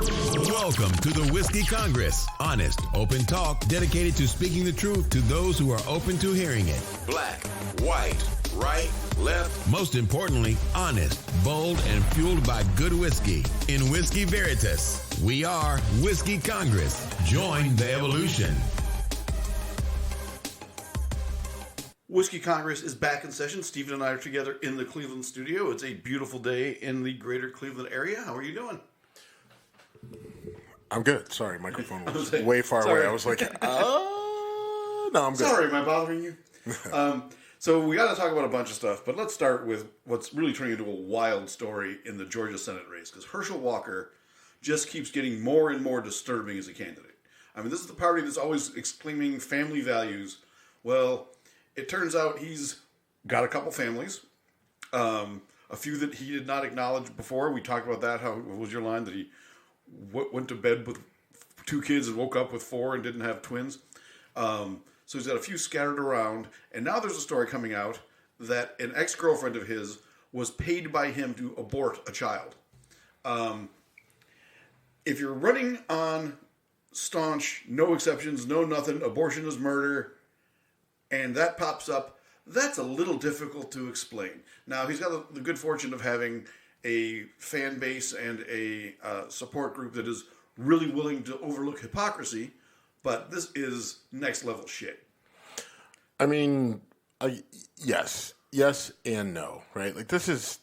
Welcome to the Whiskey Congress. Honest, open talk dedicated to speaking the truth to those who are open to hearing it. Black, white, right, left. Most importantly, honest, bold, and fueled by good whiskey. In Whiskey Veritas, we are Whiskey Congress. Join the evolution. Whiskey Congress is back in session. Stephen and I are together in the Cleveland studio. It's a beautiful day in the greater Cleveland area. How are you doing? I'm good. Sorry, microphone was way far away. I was like, no, I'm good. Sorry, am I bothering you? So we got to talk about a bunch of stuff, but let's start with what's really turning into a wild story in the Georgia Senate race, because Hershel Walker just keeps getting more and more disturbing as a candidate. I mean, this is the party that's always exclaiming family values. Well, it turns out he's got a couple families, a few that he did not acknowledge before. We talked about that. What was your line? That he went to bed with 2 kids and woke up with 4 and didn't have twins. So he's got a few scattered around. And now there's a story coming out that an ex-girlfriend of his was paid by him to abort a child. If you're running on staunch, no exceptions, no nothing, abortion is murder, and that pops up, that's a little difficult to explain. Now, he's got the good fortune of having a fan base and a support group that is really willing to overlook hypocrisy, but this is next level shit. I mean, yes and no, right? Like, this is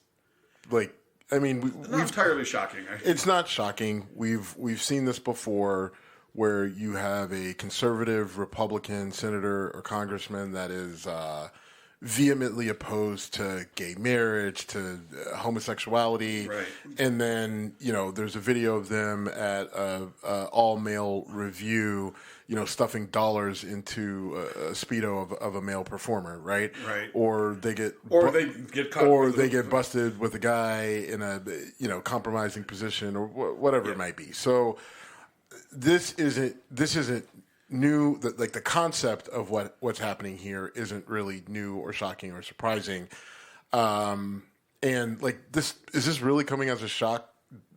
like, I mean, not entirely shocking. It's not shocking. We've seen this before, where you have a conservative Republican senator or congressman that is vehemently opposed to gay marriage, to homosexuality, right. And then there's a video of them at a all-male review, stuffing dollars into a Speedo of a male performer, right? Right. Or they get caught, or they get busted with a guy in a compromising position, or whatever it might be. So this isn't new. The concept of what's happening here isn't really new or shocking or surprising. And is this really coming as a shock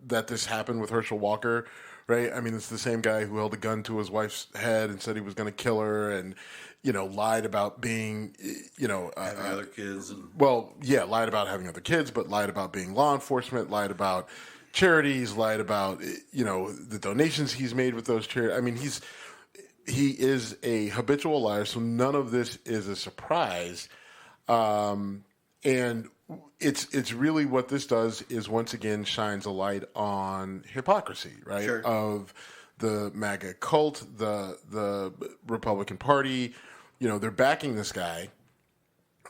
that this happened with Hershel Walker? Right? I mean, it's the same guy who held a gun to his wife's head and said he was going to kill her, and lied about being having other kids. Lied about having other kids, but lied about being law enforcement, lied about charities, lied about the donations he's made with those charities. I mean, he is a habitual liar, so none of this is a surprise. And it's really what this does is once again shines a light on hypocrisy, right? Sure. Of the MAGA cult, the Republican Party. They're backing this guy.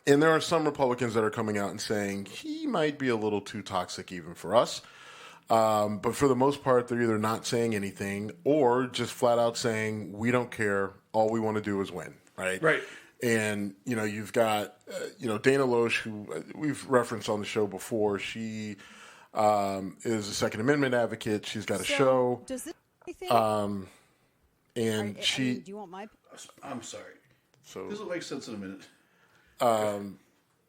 And there are some Republicans that are coming out and saying he might be a little too toxic even for us. But for the most part, they're either not saying anything or just flat out saying, we don't care. All we want to do is win. Right. Right. And, you've got, Dana Loesch, who we've referenced on the show before. She is a Second Amendment advocate. She's got a show. Does this anything? And she. Do you want my? I'm sorry. So this will make sense in a minute.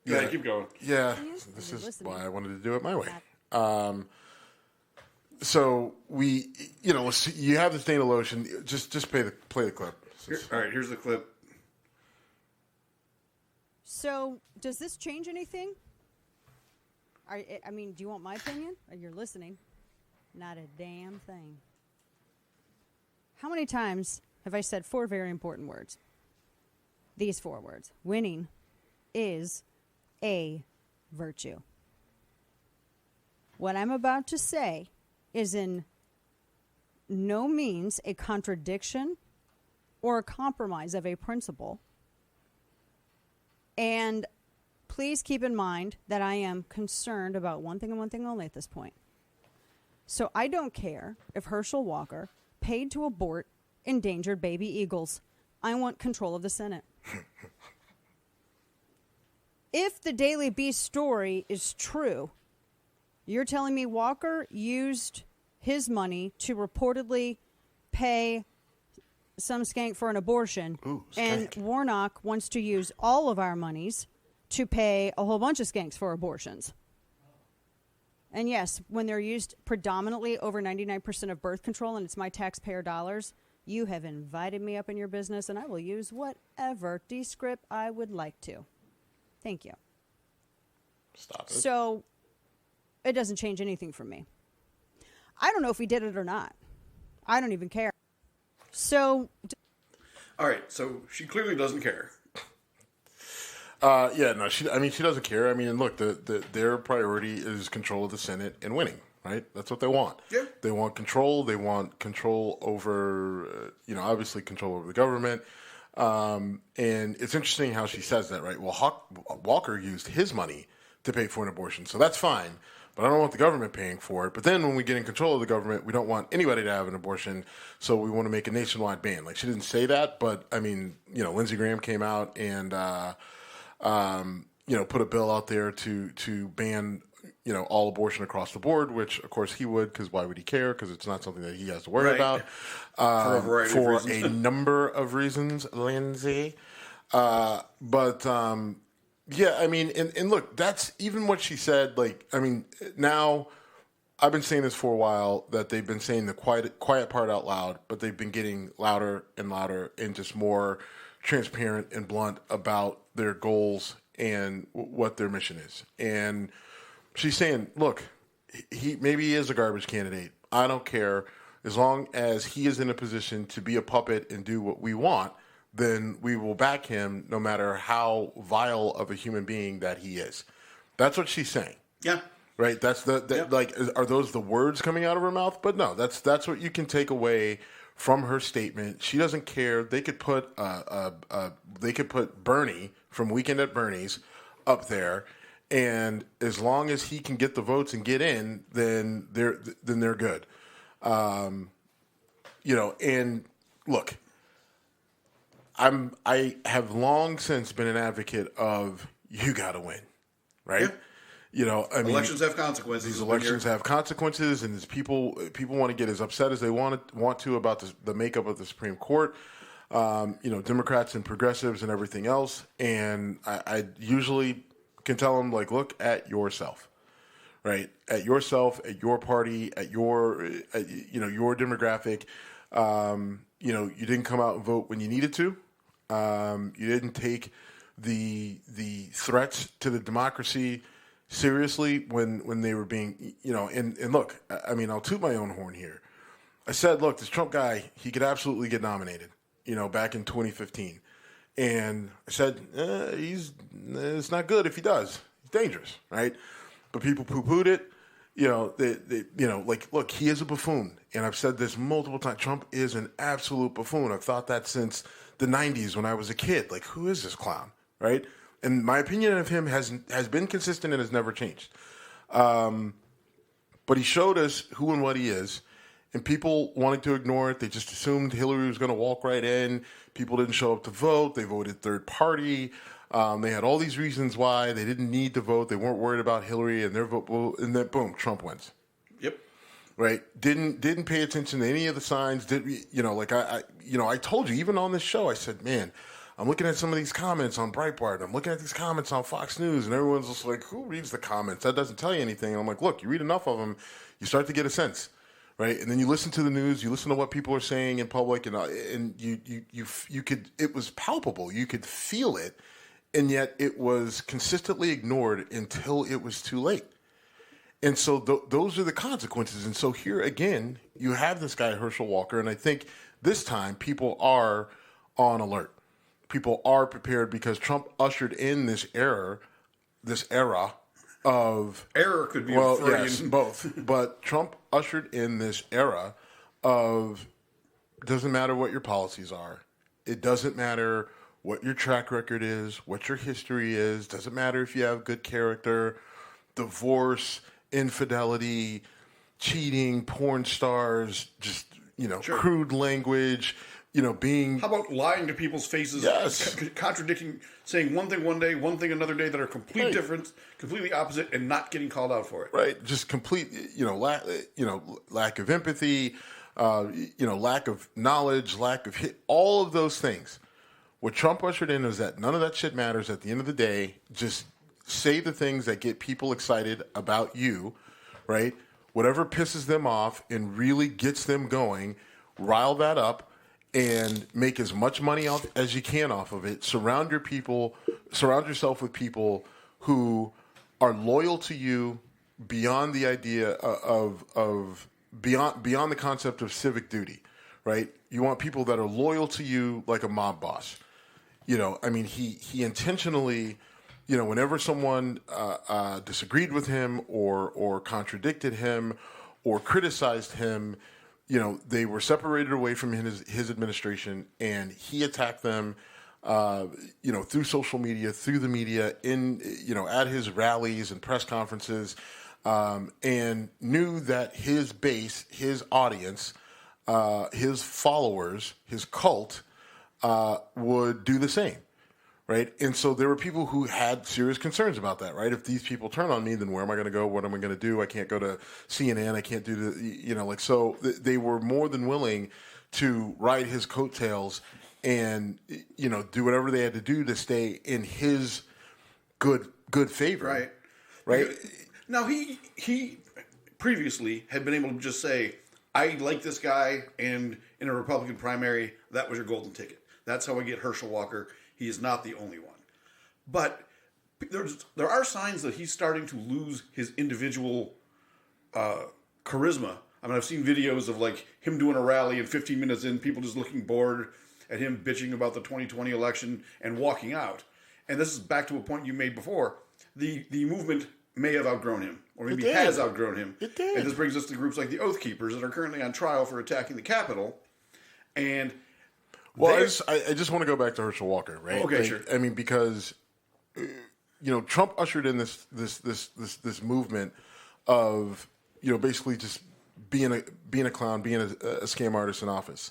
Yeah, keep going. Yeah, this is why I wanted to do it my way. So we, you have this Dana Loesch, and just play the clip. All right, here's the clip. So, does this change anything? Do you want my opinion? Or you're listening? Not a damn thing. How many times have I said 4 very important words? These 4 words. Winning is a virtue. What I'm about to say is in no means a contradiction or a compromise of a principle. And please keep in mind that I am concerned about one thing and one thing only at this point. So I don't care if Hershel Walker paid to abort endangered baby eagles. I want control of the Senate. If the Daily Beast story is true, you're telling me Walker used his money to reportedly pay some skank for an abortion, and Warnock wants to use all of our monies to pay a whole bunch of skanks for abortions. And yes, when they're used predominantly over 99% of birth control and it's my taxpayer dollars, you have invited me up in your business and I will use whatever descript I would like to. Thank you. Stop it. So it doesn't change anything for me. I don't know if he did it or not. I don't even care. So. All right. So she clearly doesn't care. She doesn't care. I mean, and look, their priority is control of the Senate and winning, right? That's what they want. Yeah. They want control. They want control over, obviously control over the government. And it's interesting how she says that, right? Well, Walker used his money to pay for an abortion, so that's fine. But I don't want the government paying for it. But then when we get in control of the government, we don't want anybody to have an abortion, so we want to make a nationwide ban. Like, she didn't say that, but, I mean, Lindsey Graham came out and, put a bill out there to ban, all abortion across the board, which, of course, he would, because why would he care? Because it's not something that he has to worry about. For a variety of reasons. For a number of reasons, Lindsey. Yeah, I mean, and look, that's even what she said. Like, I mean, now I've been saying this for a while, that they've been saying the quiet part out loud, but they've been getting louder and louder and just more transparent and blunt about their goals and what their mission is. And she's saying, look, maybe he is a garbage candidate. I don't care. As long as he is in a position to be a puppet and do what we want, then we will back him no matter how vile of a human being that he is. That's what she's saying. Yeah. Right? That's like, are those the words coming out of her mouth? But no, that's what you can take away from her statement. She doesn't care. They could put Bernie from Weekend at Bernie's up there, and as long as he can get the votes and get in, then they're good. And look, I have long since been an advocate of you got to win, right? Yeah. I mean, elections have consequences. These elections have consequences, and as people want to get as upset as they want to about the makeup of the Supreme Court. Democrats and progressives and everything else, and I usually can tell them, like, look at yourself, right? At yourself, at your party, at your your demographic. You didn't come out and vote when you needed to. You didn't take the threats to the democracy seriously when they were being, and look, I mean, I'll toot my own horn here. I said, look, this Trump guy, he could absolutely get nominated, back in 2015. And I said, it's not good if he does. He's dangerous, right? But people poo-pooed it. Look, he is a buffoon. And I've said this multiple times. Trump is an absolute buffoon. I've thought that since the 90s when I was a kid. Like, who is this clown, right? And my opinion of him has been consistent and has never changed. But he showed us who and what he is. And people wanted to ignore it. They just assumed Hillary was going to walk right in. People didn't show up to vote. They voted third party. They had all these reasons why they didn't need to vote. They weren't worried about Hillary and their vote. And then, boom, Trump wins. Yep. Right? Didn't pay attention to any of the signs. I told you, even on this show, I said, man, I'm looking at some of these comments on Breitbart. I'm looking at these comments on Fox News, and everyone's just like, who reads the comments? That doesn't tell you anything. And I'm like, look, you read enough of them, you start to get a sense. Right, and then you listen to the news, you listen to what people are saying in public, and you could, it was palpable, you could feel it, and yet it was consistently ignored until it was too late. And so those are the consequences. And so here again, you have this guy Hershel Walker, and I think this time people are on alert. People are prepared because Trump ushered in this era of error could be yes, both. But Trump ushered in this era of doesn't matter what your policies are. It doesn't matter what your track record is, what your history is. Doesn't matter if you have good character, divorce, infidelity, cheating, porn stars, just crude language. Being... How about lying to people's faces, yes. Contradicting, saying one thing one day, one thing another day that are completely different, completely opposite, and not getting called out for it. Right, just complete, lack of empathy, lack of knowledge, lack of all of those things. What Trump ushered in is that none of that shit matters at the end of the day. Just say the things that get people excited about you, right? Whatever pisses them off and really gets them going, rile that up and make as much money out as you can off of it. Surround yourself with people who are loyal to you beyond the idea of beyond the concept of civic duty, right? You want people that are loyal to you like a mob boss. I mean, he intentionally, whenever someone disagreed with him or contradicted him or criticized him, they were separated away from his administration, and he attacked them, through social media, through the media, at his rallies and press conferences, and knew that his base, his audience, his followers, his cult, would do the same, right? And so there were people who had serious concerns about that, right? If these people turn on me, then where am I going to go? What am I going to do? I can't go to CNN. I can't do so they were more than willing to ride his coattails and, do whatever they had to do to stay in his good favor. Right. Right. Now, he previously had been able to just say, I like this guy, and in a Republican primary, that was your golden ticket. That's how I get Hershel Walker. He is not the only one. But there are signs that he's starting to lose his individual charisma. I mean, I've seen videos of like him doing a rally and 15 minutes in, people just looking bored at him bitching about the 2020 election and walking out. And this is back to a point you made before. The movement may have outgrown him, or maybe has outgrown him. It did. And this brings us to groups like the Oath Keepers that are currently on trial for attacking the Capitol. And well, I just want to go back to Hershel Walker, right? Okay, sure. I mean, because Trump ushered in this movement of basically just being a clown, being a scam artist in office,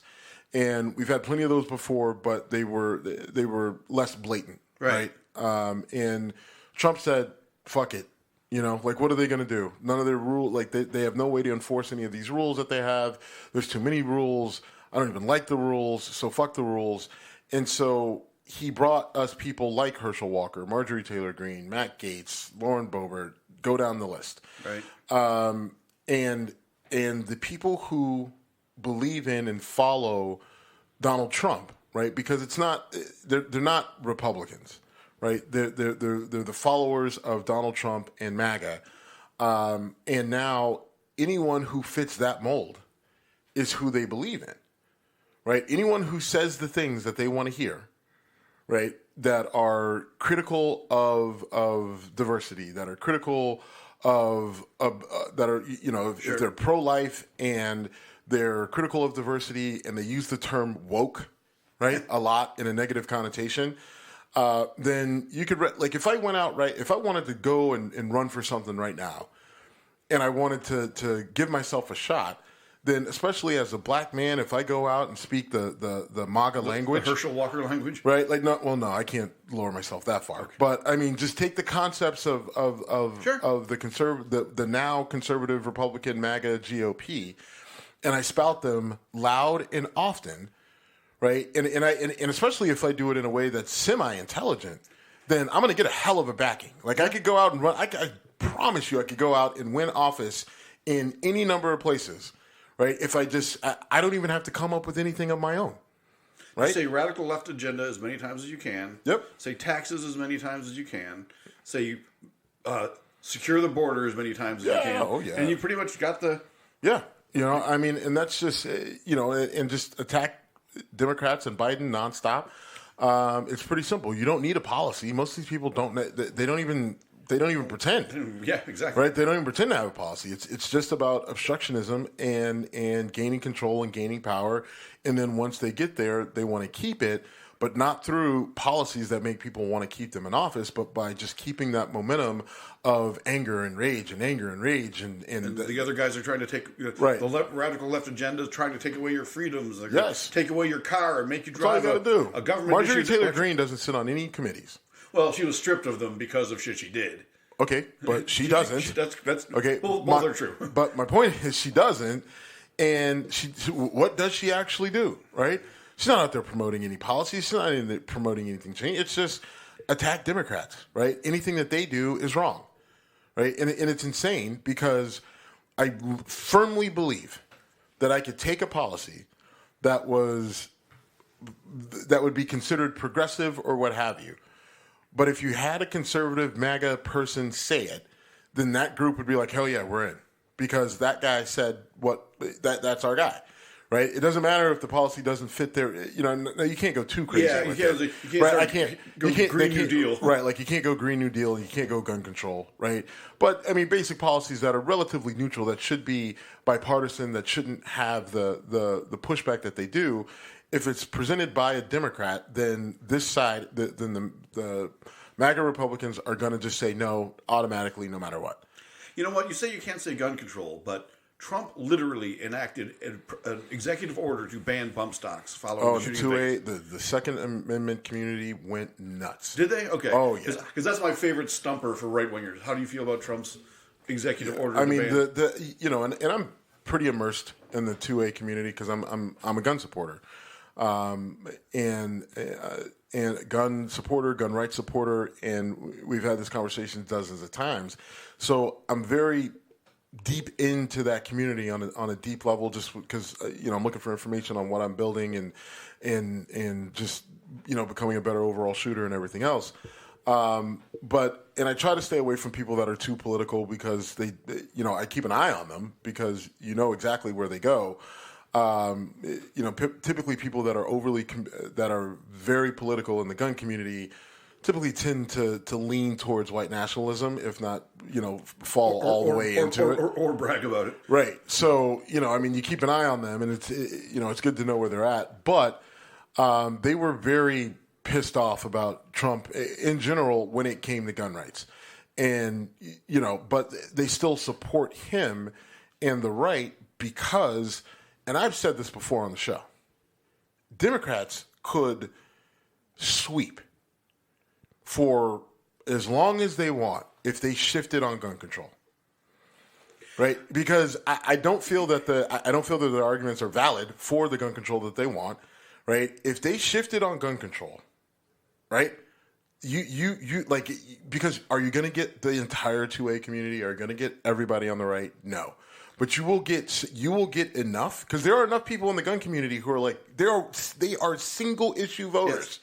and we've had plenty of those before, but they were less blatant, right? And Trump said, "Fuck it." What are they going to do? None of their rules, they have no way to enforce any of these rules that they have. There's too many rules. I don't even like the rules, so fuck the rules. And so he brought us people like Hershel Walker, Marjorie Taylor Greene, Matt Gaetz, Lauren Boebert, go down the list. Right. And the people who believe in and follow Donald Trump, right? Because they're not Republicans. Right, they're the followers of Donald Trump and MAGA, and now anyone who fits that mold is who they believe in, right? Anyone who says the things that they want to hear, right, that are critical of diversity, that are critical of that are if they're pro-life and they're critical of diversity and they use the term woke, right, a lot in a negative connotation. Then you could, if I went out, right, if I wanted to go and run for something right now, and I wanted to give myself a shot, then especially as a black man, if I go out and speak the MAGA language. The Hershel Walker language? Right? No, I can't lower myself that far. Okay. But, I mean, just take the concepts of the now conservative Republican MAGA GOP, and I spout them loud and often. Right, and especially if I do it in a way that's semi-intelligent, then I'm going to get a hell of a backing. I could go out and run. I promise you, I could go out and win office in any number of places. Right, if I don't even have to come up with anything of my own. Right, say radical left agenda as many times as you can. Yep. Say taxes as many times as you can. Say secure the border as many times as you can. Oh yeah. And you pretty much got the I mean, and that's just and just attack Democrats and Biden nonstop. It's pretty simple. You don't need a policy. Most of these people don't. They don't even pretend. Yeah, exactly. Right? They don't even pretend to have a policy. It's just about obstructionism and gaining control and gaining power. And then once they get there, they want to keep it, but not through policies that make people want to keep them in office, but by just keeping that momentum of anger and rage and the other guys are trying to take right. The radical left agenda is trying to take away your freedoms. They're yes. Take away your car and make you That's all drive you gotta do. A government. Marjorie Taylor Greene doesn't sit on any committees. Well, she was stripped of them because of shit she did. Okay, but she doesn't. That's okay. Both are true. But my point is, she doesn't. And what does she actually do? Right? She's not out there promoting any policies. She's not in there promoting anything change. It's just attack Democrats. Right? Anything that they do is wrong. Right? And it's insane because I firmly believe that I could take a policy that would be considered progressive or what have you. But if you had a conservative MAGA person say it, then that group would be like, hell yeah, we're in. Because that guy said that's our guy. Right? It doesn't matter if the policy doesn't fit their, you can't go too crazy. Yeah, with you can't go Green New Deal. Right, like you can't go Green New Deal, you can't go gun control, right? But, I mean, basic policies that are relatively neutral, that should be bipartisan, that shouldn't have the pushback that they do. If it's presented by a Democrat, then this side, then the MAGA Republicans are going to just say no automatically no matter what. You know what? You say you can't say gun control, but Trump literally enacted an executive order to ban bump stocks following the shooting. The Second Amendment community went nuts. Did they? Okay. Oh, yeah. Because that's my favorite stumper for right-wingers. How do you feel about Trump's executive order I to mean, ban? and I'm pretty immersed in the 2A community because I'm a gun supporter. And gun supporter, gun rights supporter, and we've had this conversation dozens of times. So I'm very deep into that community on a deep level, just because I'm looking for information on what I'm building and just becoming a better overall shooter and everything else. But I try to stay away from people that are too political because they I keep an eye on them because exactly where they go. Typically people that are that are very political in the gun community typically tend to lean towards white nationalism, if not, fall all the way into it. Or brag about it. Right. So, you keep an eye on them, and it's good to know where they're at. But they were very pissed off about Trump in general when it came to gun rights. And, but they still support him and the right because, and I've said this before on the show, Democrats could sweep for as long as they want if they shifted on gun control, right? Because I don't feel that the arguments are valid for the gun control that they want, right? If they shifted on gun control, right? You like, because are you going to get the entire 2A community? Are you going to get everybody on the right? No. But you will get enough, because there are enough people in the gun community who are like, they are single issue voters, yes.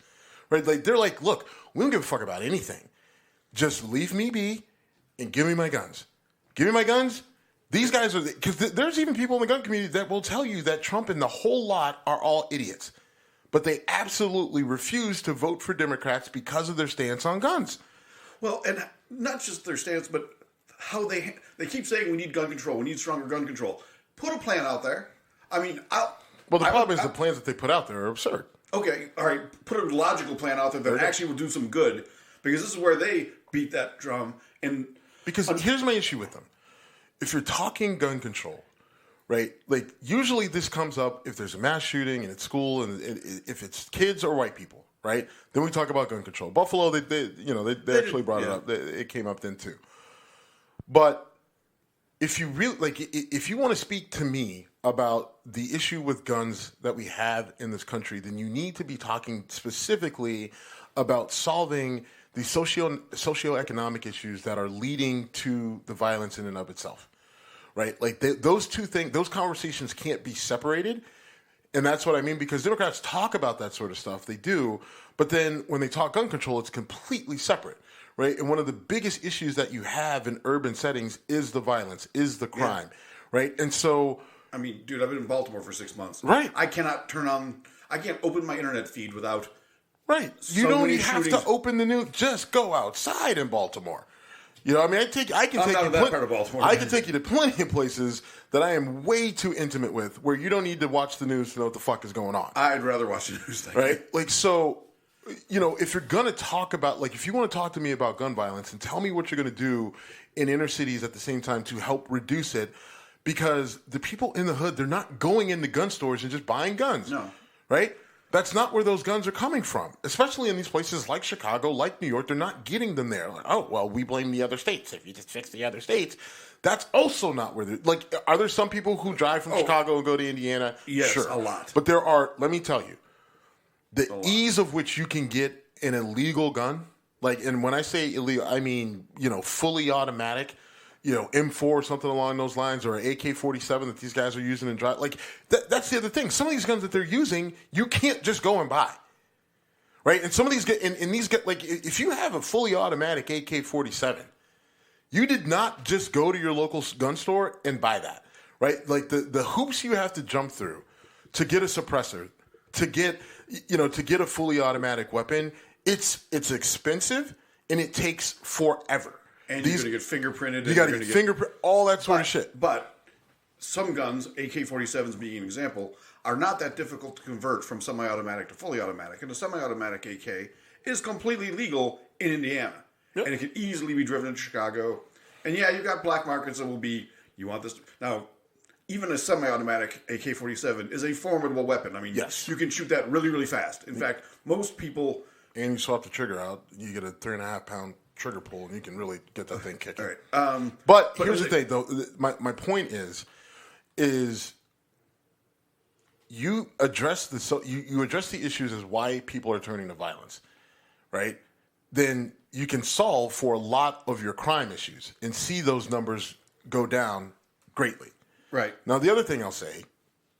Right? Like they're like, look, we don't give a fuck about anything. Just leave me be and give me my guns. Give me my guns. These guys are, because there's even people in the gun community that will tell you that Trump and the whole lot are all idiots. But they absolutely refuse to vote for Democrats because of their stance on guns. Well, and not just their stance, but how they keep saying we need gun control, we need stronger gun control. Put a plan out there. I mean, the problem is the plans that they put out there are absurd. Okay, all right. Put a logical plan out there that actually will do some good, because this is where they beat that drum. And because here's my issue with them: if you're talking gun control, right? Like usually this comes up if there's a mass shooting and it's school, and if it's kids or white people, right? Then we talk about gun control. Buffalo, they actually brought it up. It came up then too. But if you really if you want to speak to me about the issue with guns that we have in this country, then you need to be talking specifically about solving the socioeconomic issues that are leading to the violence in and of itself, right? Like those two things, those conversations can't be separated. And that's what I mean, because Democrats talk about that sort of stuff. They do. But then when they talk gun control, it's completely separate. Right? And one of the biggest issues that you have in urban settings is the violence, is the crime, right? And so, I mean, dude, I've been in Baltimore for 6 months. Right. I can't open my internet feed without. Right. You don't even have to open the news. Just go outside in Baltimore. I mean, I can take you to plenty of places that I am way too intimate with, where you don't need to watch the news to know what the fuck is going on. I'd rather watch the news. Right. Like, so, if you're going to talk about, like, if you want to talk to me about gun violence, and tell me what you're going to do in inner cities at the same time to help reduce it, because the people in the hood, they're not going into gun stores and just buying guns. No. Right? That's not where those guns are coming from, especially in these places like Chicago, like New York. They're not getting them there. Like, oh, well, we blame the other states. If you just fix the other states, that's also not where they're, like, are there some people who drive from Chicago and go to Indiana? Yes, sure. a lot. But there are, let me tell you, the ease of which you can get an illegal gun, like, and when I say illegal, I mean, fully automatic, M4 or something along those lines, or an AK-47 that these guys are using and drive. Like that's the other thing. Some of these guns that they're using, you can't just go and buy, right? And some of these like if you have a fully automatic AK-47, you did not just go to your local gun store and buy that, right? Like the hoops you have to jump through to get a suppressor, to get a fully automatic weapon, it's expensive and it takes forever. And you're going to get fingerprinted. You got to get fingerprint, all that sort of shit. But some guns, AK-47s being an example, are not that difficult to convert from semi-automatic to fully automatic. And a semi-automatic AK is completely legal in Indiana. Yep. And it can easily be driven into Chicago. And yeah, you've got black markets that will be, you want this. Now, even a semi-automatic AK-47 is a formidable weapon. I mean, yes, you can shoot that really, really fast. In fact, most people... And you swap the trigger out, you get a 3.5-pound trigger pull, and you can really get that thing kicking. All right. But here's the thing, though. My point is you address you address the issues as why people are turning to violence, right? Then you can solve for a lot of your crime issues and see those numbers go down greatly. Right. Now, the other thing I'll say,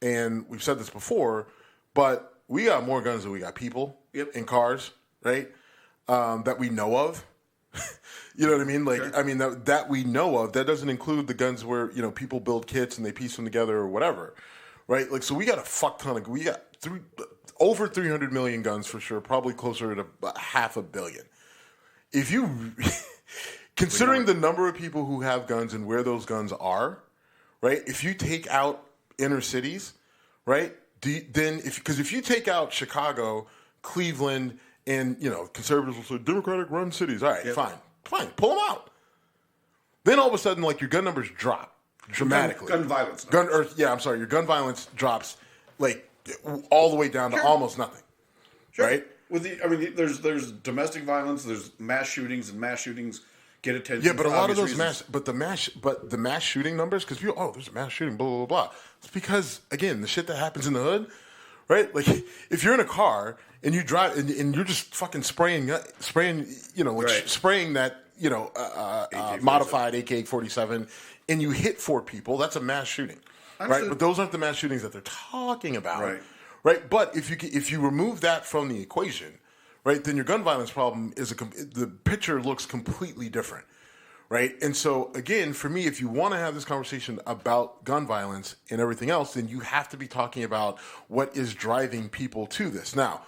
and we've said this before, but we got more guns than we got people in cars, right? That we know of. You know what I mean? Like, sure. I mean, that we know of, that doesn't include the guns where, people build kits and they piece them together or whatever, right? Like, so we got a fuck ton we got over 300 million guns for sure, probably closer to 500 million. If you, considering the number of people who have guns and where those guns are, right? If you take out inner cities, right? Because if you take out Chicago, Cleveland, and conservatives will say Democratic run cities, all right, fine, pull them out. Then all of a sudden, like, your gun numbers drop dramatically. Gun violence. Your gun violence drops like all the way down to almost nothing. Sure. Right? There's domestic violence, there's mass shootings, and mass shootings get attention. Yeah, but a lot of those the mass shooting numbers, because there's a mass shooting, blah blah blah. It's because, again, the shit that happens in the hood, right? Like, if you're in a car and you drive and you're just fucking spraying, spraying that modified AK-47, and you hit 4 people, that's a mass shooting, right? But those aren't the mass shootings that they're talking about, right? But if you remove that from the equation, right, then your gun violence problem the picture looks completely different, right? And so, again, for me, if you want to have this conversation about gun violence and everything else, then you have to be talking about what is driving people to this. Now,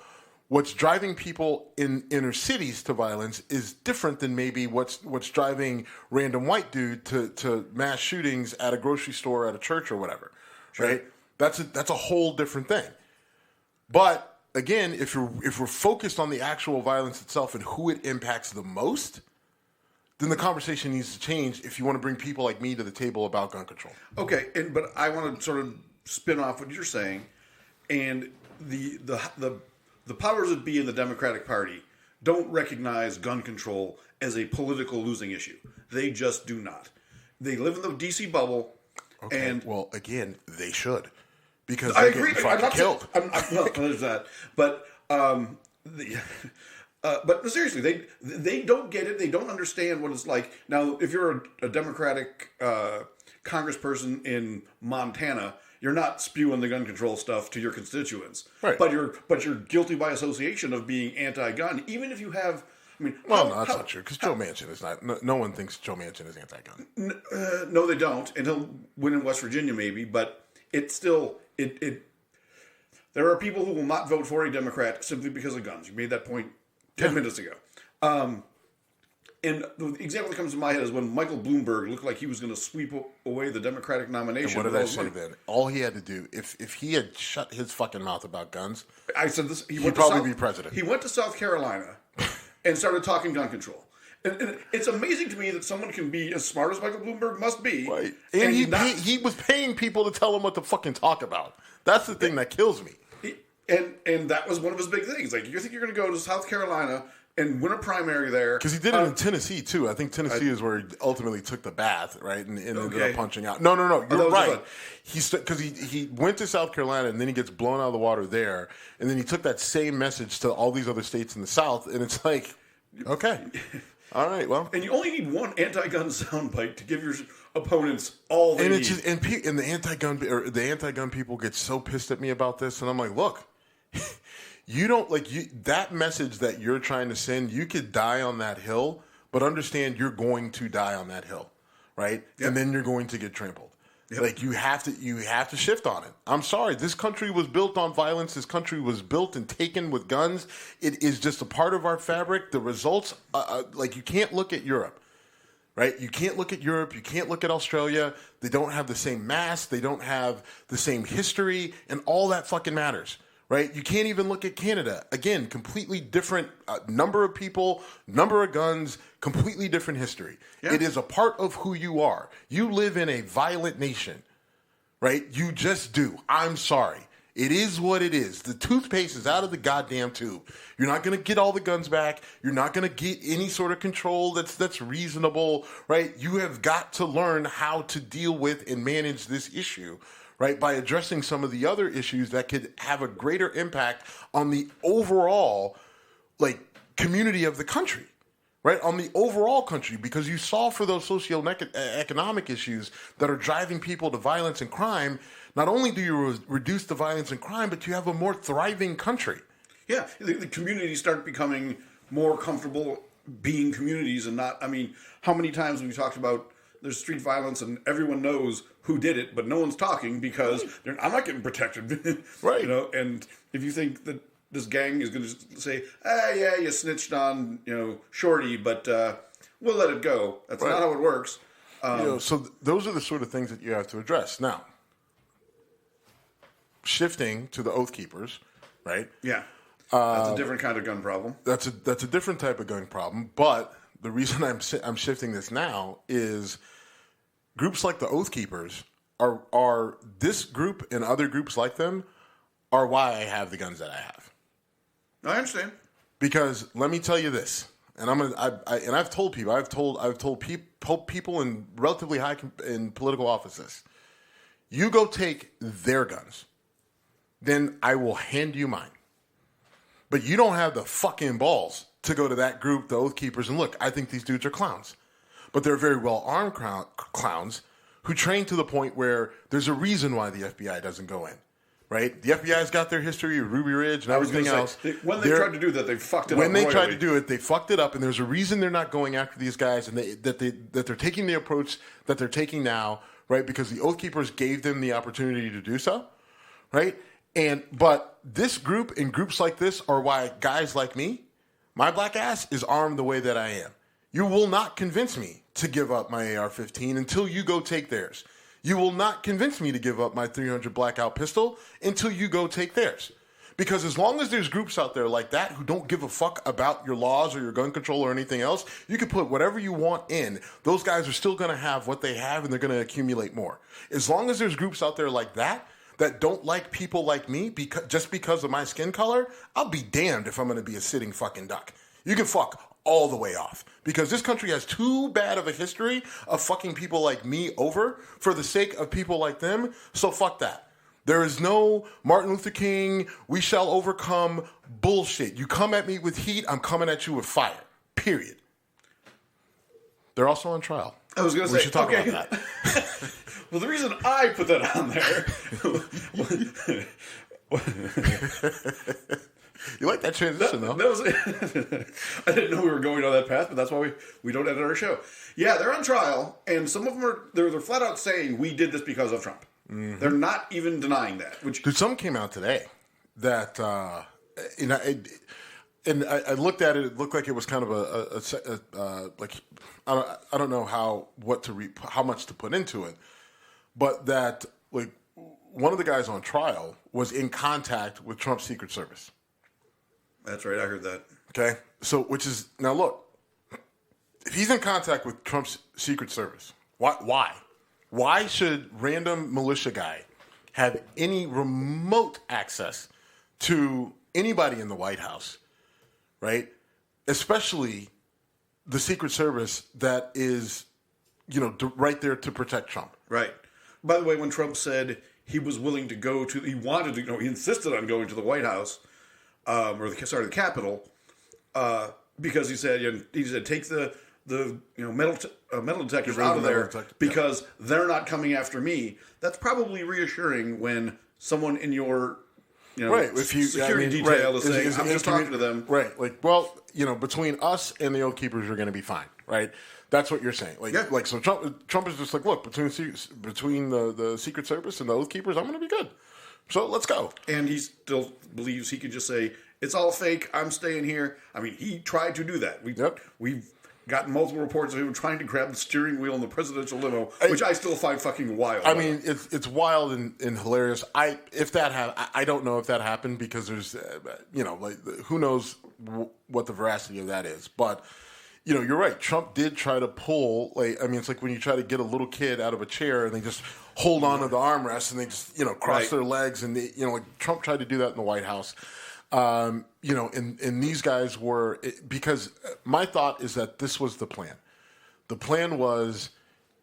what's driving people in inner cities to violence is different than maybe what's driving random white dude to mass shootings at a grocery store, at a church, or whatever, right? That's a whole different thing. But again, if we're focused on the actual violence itself and who it impacts the most, then the conversation needs to change if you want to bring people like me to the table about gun control. Okay, but I want to sort of spin off what you're saying, and the powers that be in the Democratic Party don't recognize gun control as a political losing issue. They just do not. They live in the D.C. bubble. Okay, and well, again, they should. Because I agree. I'm not killed. No, there's that. But but seriously, they don't get it. They don't understand what it's like. Now, if you're a Democratic congressperson in Montana, you're not spewing the gun control stuff to your constituents. Right. But you're guilty by association of being anti-gun, even if you have. That's not true, because Joe Manchin is not. No one thinks Joe Manchin is anti-gun. No, they don't, and he'll win in West Virginia maybe, but it's still. There are people who will not vote for a Democrat simply because of guns. You made that point 10 minutes ago. And the example that comes to my head is when Michael Bloomberg looked like he was going to sweep away the Democratic nomination. And what did I say then? All he had to do, if he had shut his fucking mouth about guns, I said this. He'd probably be president. He went to South Carolina and started talking gun control. And it's amazing to me that someone can be as smart as Michael Bloomberg must be. Right. And he was paying people to tell him what to fucking talk about. That's the thing that kills me. And that was one of his big things. Like, you think you're going to go to South Carolina and win a primary there. Because he did it in Tennessee, too. I think Tennessee is where he ultimately took the bath, right? And ended up punching out. No. You're right. Because he went to South Carolina, and then he gets blown out of the water there. And then he took that same message to all these other states in the South. And it's like, okay. All right, well. And you only need one anti-gun soundbite to give your opponents all they need. And the anti-gun people get so pissed at me about this, and I'm like, look, you don't that message that you're trying to send. You could die on that hill, but understand you're going to die on that hill, right? Yep. And then you're going to get trampled. Yep. Like you have to shift on it. I'm sorry, this country was built on violence. This country was built and taken with guns. It is just a part of our fabric. The results, you can't look at Europe, right? You can't look at Europe. You can't look at Australia. They don't have the same mass. They don't have the same history, and all that fucking matters, right? You can't even look at Canada. Again, completely different number of people, number of guns, completely different history. Yeah. It is a part of who you are. You live in a violent nation, right? You just do. I'm sorry. It is what it is. The toothpaste is out of the goddamn tube. You're not going to get all the guns back. You're not going to get any sort of control that's reasonable, right? You have got to learn how to deal with and manage this issue, right, by addressing some of the other issues that could have a greater impact on the overall, community of the country, right, on the overall country, because you solve for those socioeconomic issues that are driving people to violence and crime. Not only do you reduce the violence and crime, but you have a more thriving country. Yeah, the communities start becoming more comfortable being communities and not, how many times have we talked about there's street violence and everyone knows who did it, but no one's talking because I'm not getting protected. Right. And if you think that this gang is going to say, yeah, you snitched on, Shorty, but we'll let it go. That's not how it works. So those are the sort of things that you have to address. Now, shifting to the Oath Keepers, right? Yeah. That's a different kind of gun problem. That's a different type of gun problem, but the reason I'm shifting this now is groups like the Oath Keepers are this group and other groups like them are why I have the guns that I have. I understand. Because let me tell you this, and I've told people in relatively high in political offices, you go take their guns, then I will hand you mine. But you don't have the fucking balls to go to that group, the Oath Keepers, and look, I think these dudes are clowns. But they're very well-armed clowns who train to the point where there's a reason why the FBI doesn't go in, right? The FBI's got their history with Ruby Ridge and everything else. When they tried to do that, they fucked it up. When they tried to do it, they fucked it up, and there's a reason they're not going after these guys and that they're taking the approach that they're taking now, right? Because the Oath Keepers gave them the opportunity to do so, right? But this group and groups like this are why guys like me, my black ass is armed the way that I am. You will not convince me to give up my AR-15 until you go take theirs. You will not convince me to give up my .300 Blackout pistol until you go take theirs. Because as long as there's groups out there like that who don't give a fuck about your laws or your gun control or anything else, you can put whatever you want in. Those guys are still going to have what they have, and they're going to accumulate more. As long as there's groups out there like that don't like people like me just because of my skin color, I'll be damned if I'm going to be a sitting fucking duck. You can fuck all the way off. Because this country has too bad of a history of fucking people like me over for the sake of people like them, so fuck that. There is no Martin Luther King, we shall overcome bullshit. You come at me with heat, I'm coming at you with fire. Period. They're also on trial. I was going to say, we should talk about that. Well, the reason I put that on there... You like that transition, though. I didn't know we were going down that path, but that's why we don't edit our show. Yeah, they're on trial, and some of them they're flat out saying we did this because of Trump. Mm-hmm. They're not even denying that. Dude, something came out today that, I looked at it. It looked like it was kind of I don't know how much to put into it, but that one of the guys on trial was in contact with Trump's Secret Service. That's right. I heard that. Okay. So, now look, if he's in contact with Trump's Secret Service, why? Why should random militia guy have any remote access to anybody in the White House, right? Especially the Secret Service that is, right there to protect Trump. Right. By the way, when Trump said he was willing to he insisted on going to the White House, the Capitol, because he said take the metal detectors out of there because they're not coming after me. That's probably reassuring when someone in your security detail is saying, I'm just talking to them. Right. Like, well, between us and the Oath Keepers, you're going to be fine. Right. That's what you're saying. So Trump is just like, look, between the Secret Service and the Oath Keepers, I'm going to be good. So let's go. And he still believes he can just say, it's all fake, I'm staying here. I mean, he tried to do that. We've gotten multiple reports of him trying to grab the steering wheel in the presidential limo, which I still find fucking wild. I mean, it's wild and hilarious. I don't know if that happened because there's, who knows what the veracity of that is. But, you're right. Trump did try to pull, it's like when you try to get a little kid out of a chair and they just hold on to the armrest and they just, cross their legs. And, Trump tried to do that in the White House. And these guys were, because my thought is that this was the plan. The plan was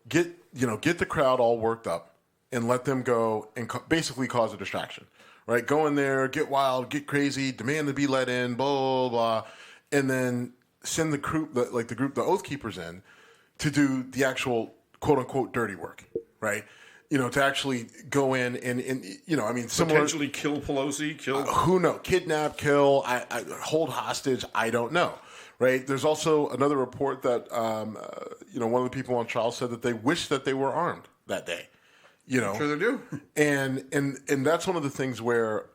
get the crowd all worked up and let them go and basically cause a distraction, right? Go in there, get wild, get crazy, demand to be let in, blah, blah, blah, and then send the group, the Oath Keepers in to do the actual quote unquote dirty work, right? To actually go in and potentially kill Pelosi, who knows, kidnap, kill, I hold hostage, I don't know, right? There's also another report that one of the people on trial said that they wish that they were armed that day. I'm sure they do. And that's one of the things where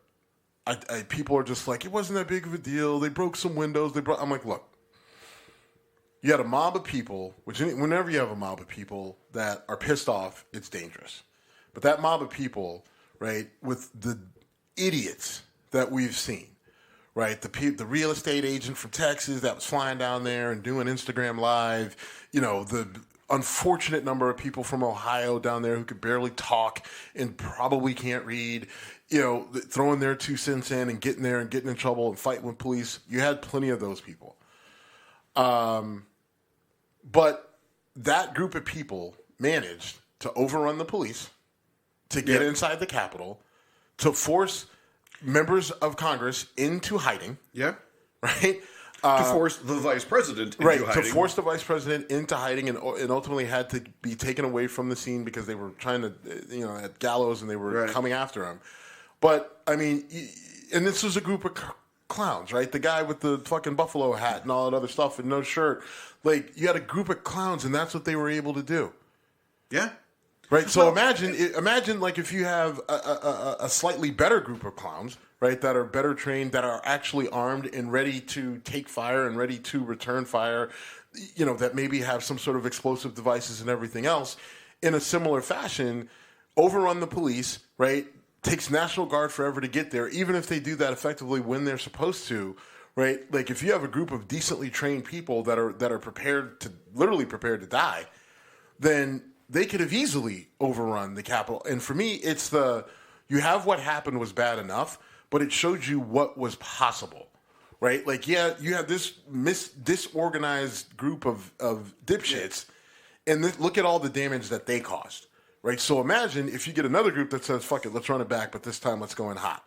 people are just like, it wasn't that big of a deal. They broke some windows. I'm like, look. You had a mob of people, which whenever you have a mob of people that are pissed off, it's dangerous. But that mob of people, right, with the idiots that we've seen, right, the real estate agent from Texas that was flying down there and doing Instagram Live, the unfortunate number of people from Ohio down there who could barely talk and probably can't read, throwing their 2 cents in and getting there and getting in trouble and fighting with police. You had plenty of those people. But that group of people managed to overrun the police, to get inside the Capitol, to force members of Congress into hiding. Yeah. Right? To force the vice president into hiding. To force the vice president into hiding and ultimately had to be taken away from the scene because they were trying to, at gallows and they were coming after him. But, I mean, and this was a group of clowns, right? The guy with the fucking buffalo hat and all that other stuff and no shirt. Like, you had a group of clowns, and that's what they were able to do. Yeah. Right? So imagine like, if you have a slightly better group of clowns, right, that are better trained, that are actually armed and ready to take fire and ready to return fire, that maybe have some sort of explosive devices and everything else, in a similar fashion, overrun the police, right? Takes National Guard forever to get there, even if they do that effectively when they're supposed to, right? Like, if you have a group of decently trained people that are literally prepared to die, then they could have easily overrun the Capitol. And for me, it's you have what happened was bad enough, but it showed you what was possible, right? Like, you have this disorganized group of dipshits, and look at all the damage that they caused. Right, so imagine if you get another group that says, "Fuck it, let's run it back," but this time let's go in hot.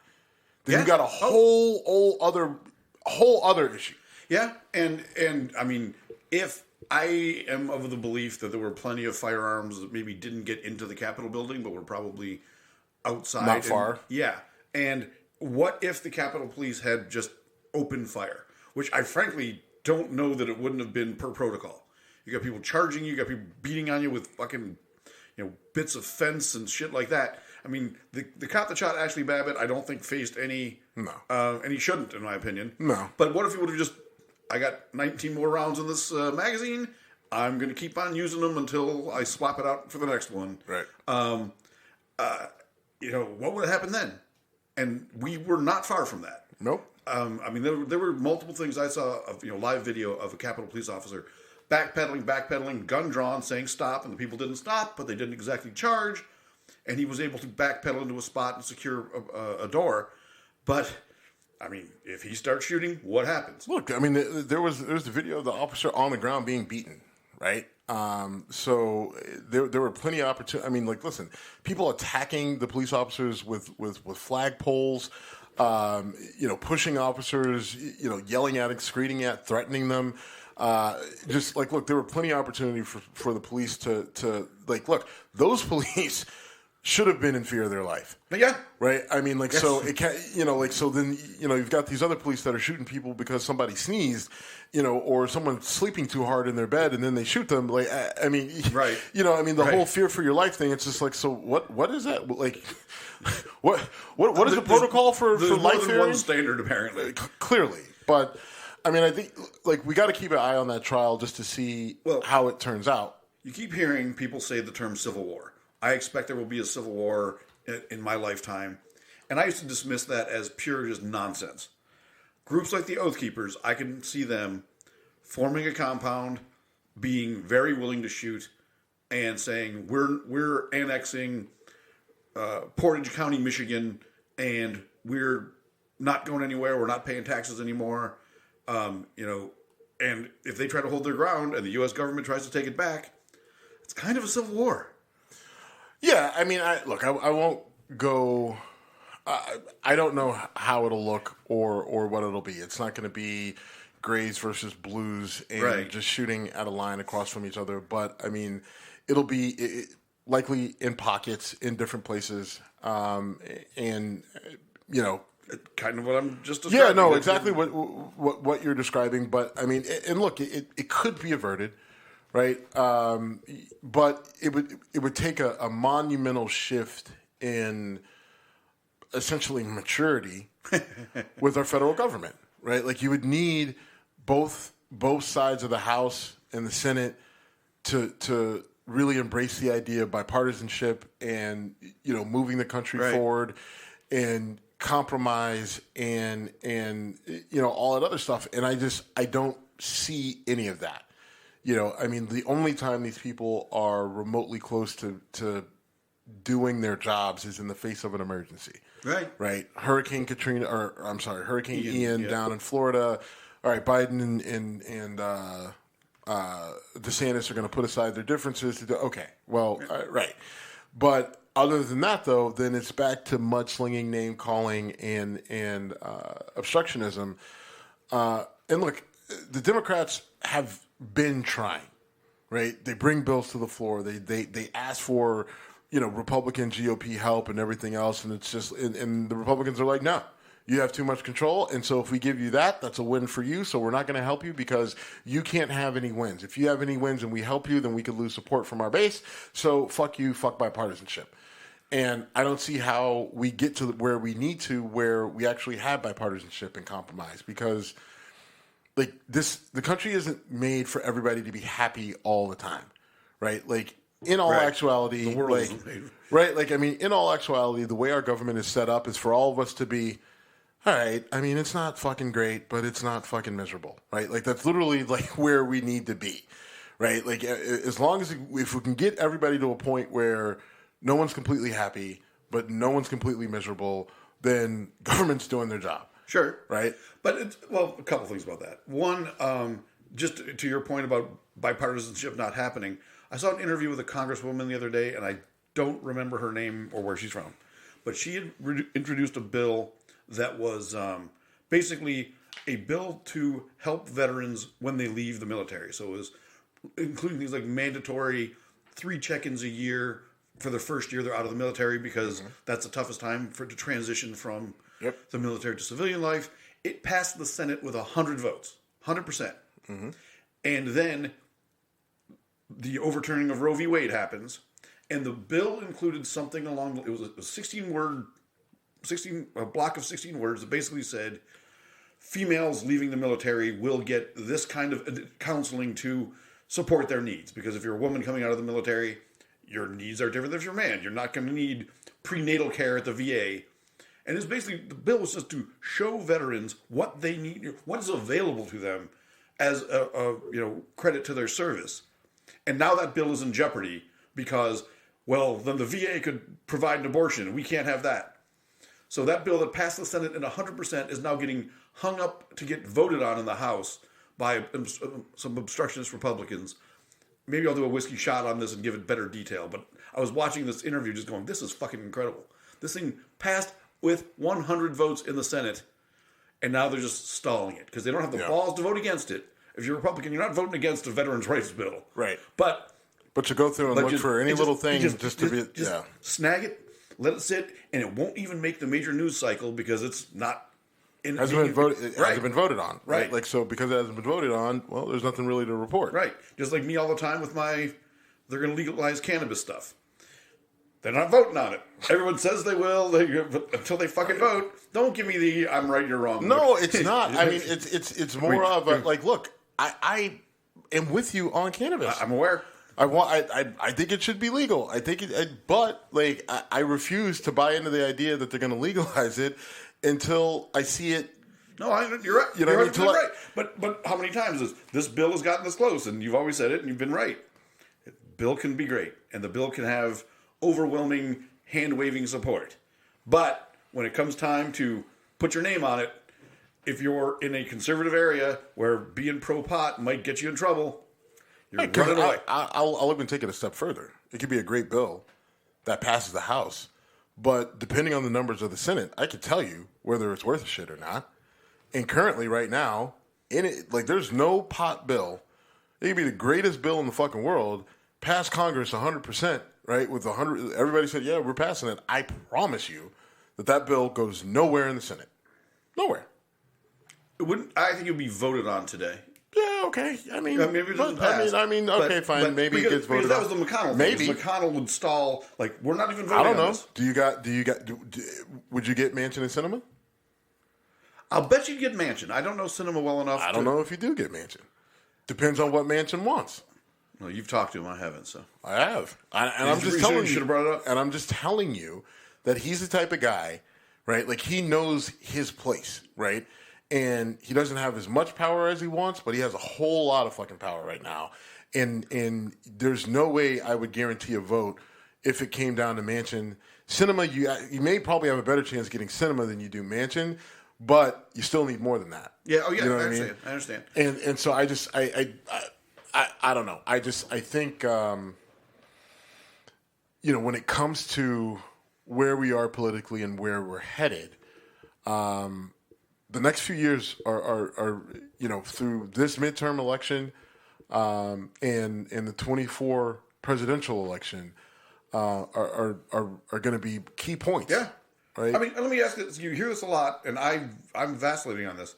Then you got a whole other issue. Yeah, and I mean, if I am of the belief that there were plenty of firearms that maybe didn't get into the Capitol building, but were probably outside, not far. Yeah, and what if the Capitol Police had just opened fire? Which I frankly don't know that it wouldn't have been per protocol. You got people charging you, got people beating on you with fucking, bits of fence and shit like that. I mean, the cop that shot Ashley Babbitt, I don't think faced any. No. And he shouldn't, in my opinion. No. But what if he would have I got 19 more rounds in this magazine. I'm going to keep on using them until I swap it out for the next one. Right. What would have happened then? And we were not far from that. Nope. I mean, there were multiple things I saw of, live video of a Capitol Police officer backpedaling, gun drawn, saying stop, and the people didn't stop, but they didn't exactly charge, and he was able to backpedal into a spot and secure a door. But, I mean, if he starts shooting, what happens? Look, I mean, there's the video of the officer on the ground being beaten, right? So there were plenty of opportunities. I mean, like, listen, people attacking the police officers with flagpoles, pushing officers, yelling at, screaming at, threatening them. Just like, look, there were plenty of opportunity for the police to look, those police should have been in fear of their life. Yeah. Right? I mean, Yes. so it can't, so then, you've got these other police that are shooting people because somebody sneezed, or someone's sleeping too hard in their bed and then they shoot them. Like, I mean, right. The whole fear for your life thing, it's just like, so what is that? Like, what is the protocol for life fearing? One standard, apparently. Clearly. But, I mean, I think, we got to keep an eye on that trial just to see how it turns out. You keep hearing people say the term civil war. I expect there will be a civil war in my lifetime. And I used to dismiss that as pure just nonsense. Groups like the Oath Keepers, I can see them forming a compound, being very willing to shoot, and saying, we're annexing Portage County, Michigan, and we're not going anywhere. We're not paying taxes anymore. And if they try to hold their ground and the U.S. government tries to take it back, it's kind of a civil war. Yeah, I mean, I won't go. I don't know how it'll look or what it'll be. It's not going to be Grays versus Blues and just shooting at a line across from each other. But I mean, it'll be likely in pockets in different places, and kind of what I'm just describing. Yeah, no, exactly what you're describing. But I mean, and look, it could be averted. Right, but it would take a monumental shift in essentially maturity with our federal government, right? Like you would need both sides of the House and the Senate to really embrace the idea of bipartisanship and moving the country forward and compromise and all that other stuff. And I don't see any of that. I mean, the only time these people are remotely close to doing their jobs is in the face of an emergency. Right. Hurricane Ian down in Florida. All right, Biden and DeSantis are going to put aside their differences. Right. But other than that, though, then it's back to mudslinging, name calling, and obstructionism. And look, the Democrats have been trying, right? They bring bills to the floor. They ask for, Republican GOP help and everything else, and it's just and the Republicans are like, no, you have too much control, and so if we give you that, that's a win for you. So we're not going to help you because you can't have any wins. If you have any wins and we help you, then we could lose support from our base. So fuck you, fuck bipartisanship. And I don't see how we get to where we need to, where we actually have bipartisanship and compromise, because the country isn't made for everybody to be happy all the time, right? Like in all actuality, the world isn't made. Right? Like, I mean, in all actuality, the way our government is set up is for all of us to be, all right, I mean, it's not fucking great, but it's not fucking miserable, right? Like that's literally like where we need to be, right? Like as long as if we can get everybody to a point where no one's completely happy, but no one's completely miserable, then government's doing their job. Sure. Right. But a couple things about that. One, just to your point about bipartisanship not happening, I saw an interview with a congresswoman the other day, and I don't remember her name or where she's from, but she had introduced a bill that was basically a bill to help veterans when they leave the military. So it was including things like mandatory 3 check-ins a year for the first year they're out of the military, because that's the toughest time to transition from the military to civilian life. It passed the Senate with 100 votes, 100%. And then the overturning of Roe v. Wade happens, and the bill included something along, it was a block of 16 words that basically said females leaving the military will get this kind of counseling to support their needs. Because if you're a woman coming out of the military, your needs are different than if you're a man. You're not going to need prenatal care at the VA. And it's basically, the bill was just to show veterans what they need, what is available to them as a credit to their service. And now that bill is in jeopardy because, then the VA could provide an abortion. We can't have that. So that bill that passed the Senate in 100% is now getting hung up to get voted on in the House by some obstructionist Republicans. Maybe I'll do a whiskey shot on this and give it better detail. But I was watching this interview just going, this is fucking incredible. This thing passed with 100 votes in the Senate, and now they're just stalling it because they don't have the balls to vote against it. If you're a Republican, you're not voting against a veterans' rights bill. Right. But you go through and look for any little thing just to be... snag it, let it sit, and it won't even make the major news cycle because it's not... It hasn't been voted on. Right. Like, so because it hasn't been voted on, well, there's nothing really to report. Right. Just like me all the time with my... They're going to legalize cannabis stuff. They're not voting on it. Everyone says they will until they fucking vote. Don't give me the I'm right, you're wrong. No, it's not. I mean, it's more of a, like, look, I am with you on cannabis. I'm aware. I think it should be legal. I think but like I refuse to buy into the idea that they're going to legalize it until I see it. No, you're right. You're right. But how many times has this bill has gotten this close? And you've always said it, and you've been right. The bill can be great, and the bill can have overwhelming hand-waving support. But when it comes time to put your name on it, if you're in a conservative area where being pro-pot might get you in trouble, you're running away. I'll even take it a step further. It could be a great bill that passes the House, but depending on the numbers of the Senate, I could tell you whether it's worth a shit or not. And currently, right now, there's no pot bill. It could be the greatest bill in the fucking world, pass Congress 100%. Right, with 100, everybody said, "Yeah, we're passing it." I promise you that bill goes nowhere in the Senate, nowhere. It wouldn't. I think it would be voted on today. Yeah, okay. Maybe it doesn't pass. Okay, fine. But maybe it gets voted on. Because that was the McConnell thing. Maybe McConnell would stall. Like, we're not even voting. I don't know. On this. Would you get Manchin and Sinema? I'll bet you'd get Manchin. I don't know Sinema well enough. I don't know if you do get Manchin. Depends on what Manchin wants. Well, you've talked to him. I haven't. So I have, and I'm just telling you. Should have brought it up. And I'm just telling you that he's the type of guy, right? Like, he knows his place, right? And he doesn't have as much power as he wants, but he has a whole lot of fucking power right now. And there's no way I would guarantee a vote if it came down to Manchin. Sinema, you may probably have a better chance of getting Sinema than you do Manchin, but you still need more than that. Yeah. Oh, yeah. You know I understand. And so I don't know. I think, when it comes to where we are politically and where we're headed, the next few years are through this midterm election and the 24 presidential election are going to be key points. Yeah. Right? I mean, let me ask this. You hear this a lot, and I'm vacillating on this.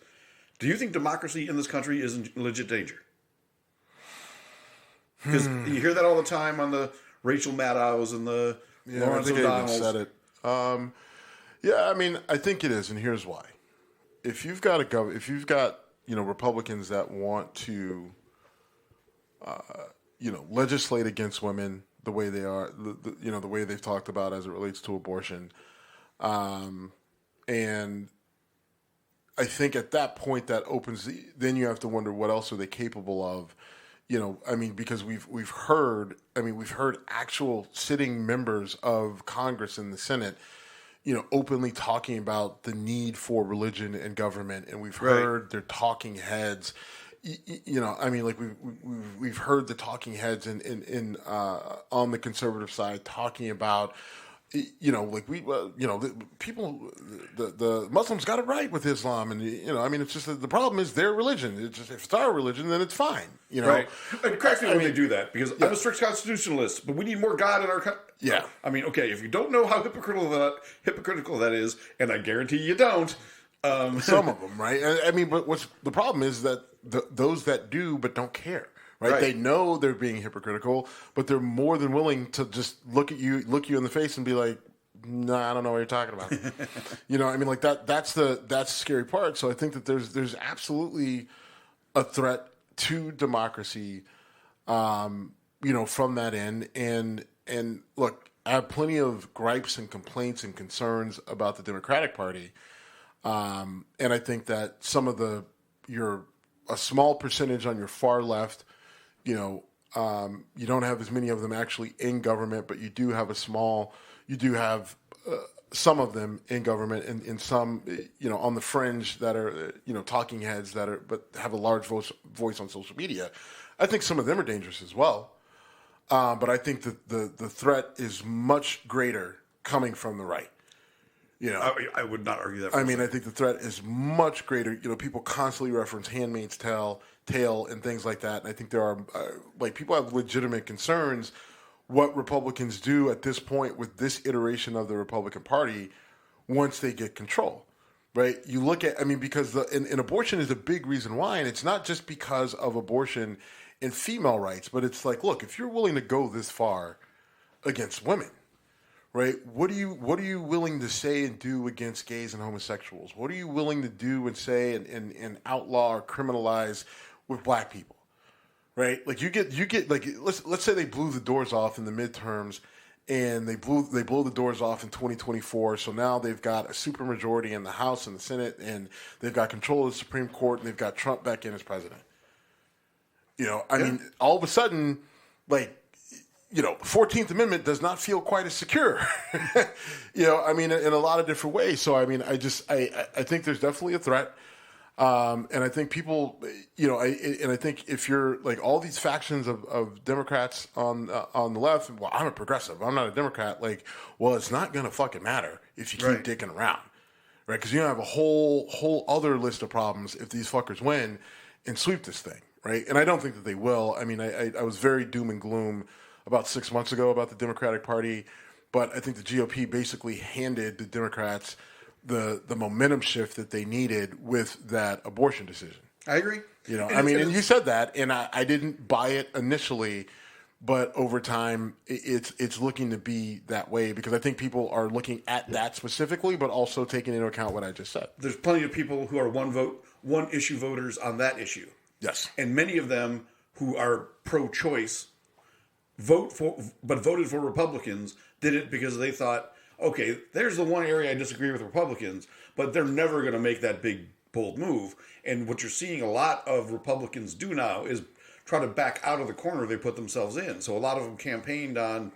Do you think democracy in this country is in legit danger? Because you hear that all the time on the Rachel Maddows and the Lawrence O'Donnells. Said it. I think it is, and here's why. If you've got Republicans that want to, legislate against women the way they are, the way they've talked about as it relates to abortion, and I think at that point that opens. Then you have to wonder what else are they capable of. Because we've heard actual sitting members of Congress and the Senate, openly talking about the need for religion and government, and we've heard their talking heads. We've heard the talking heads in on the conservative side talking about. The Muslims got it right with Islam, and it's just that the problem is their religion. It's just, if it's our religion, then it's fine. Right. It cracks me when they do that because I'm a strict constitutionalist, but we need more God in our country. Yeah. Okay, if you don't know how hypocritical that is, and I guarantee you don't. Some of them, right? But what's the problem is that those that do but don't care. Right? They know they're being hypocritical, but they're more than willing to just look you in the face and be like, "Nah, I don't know what you're talking about." That's the scary part. So I think that there's absolutely a threat to democracy, from that end. And look, I have plenty of gripes and complaints and concerns about the Democratic Party, and I think that some of a small percentage on your far left. You don't have as many of them actually in government, but you do have some of them in government and some, on the fringe that are, talking heads but have a large voice on social media. I think some of them are dangerous as well. But I think that the threat is much greater coming from the right. You know, I would not argue that. I mean, I think the threat is much greater. You know, people constantly reference Handmaid's Tale and things like that. And I think there are, people have legitimate concerns what Republicans do at this point with this iteration of the Republican Party once they get control, right? You look at, because and abortion is a big reason why. And it's not just because of abortion and female rights, but it's like, look, if you're willing to go this far against women, right? What are you willing to say and do against gays and homosexuals? What are you willing to do and say and outlaw or criminalize with black people, right? Like you get like let's say they blew the doors off in the midterms, and they blow the doors off in 2024. So now they've got a supermajority in the House and the Senate, and they've got control of the Supreme Court, and they've got Trump back in as president. You know, I mean, all of a sudden, like, you know, the 14th Amendment does not feel quite as secure, you know, I mean, in a lot of different ways. So, I mean, I think there's definitely a threat. And I think people, you know, I think if you're like all these factions of Democrats on the left, well, I'm a progressive, I'm not a Democrat. Like, well, it's not going to fucking matter if you keep dicking around, right? Because you have a whole other list of problems if these fuckers win and sweep this thing, right? And I don't think that they will. I mean, I was very doom and gloom about 6 months ago about the Democratic Party, but I think the GOP basically handed the Democrats the momentum shift that they needed with that abortion decision. I agree. You know, and you said that, and I didn't buy it initially, but over time, it's looking to be that way because I think people are looking at that specifically, but also taking into account what I just said. There's plenty of people who are one issue voters on that issue. Yes. And many of them who are pro-choice voted for Republicans did it because they thought, okay, there's the one area I disagree with Republicans, but they're never going to make that big, bold move. And what you're seeing a lot of Republicans do now is try to back out of the corner they put themselves in. So a lot of them campaigned on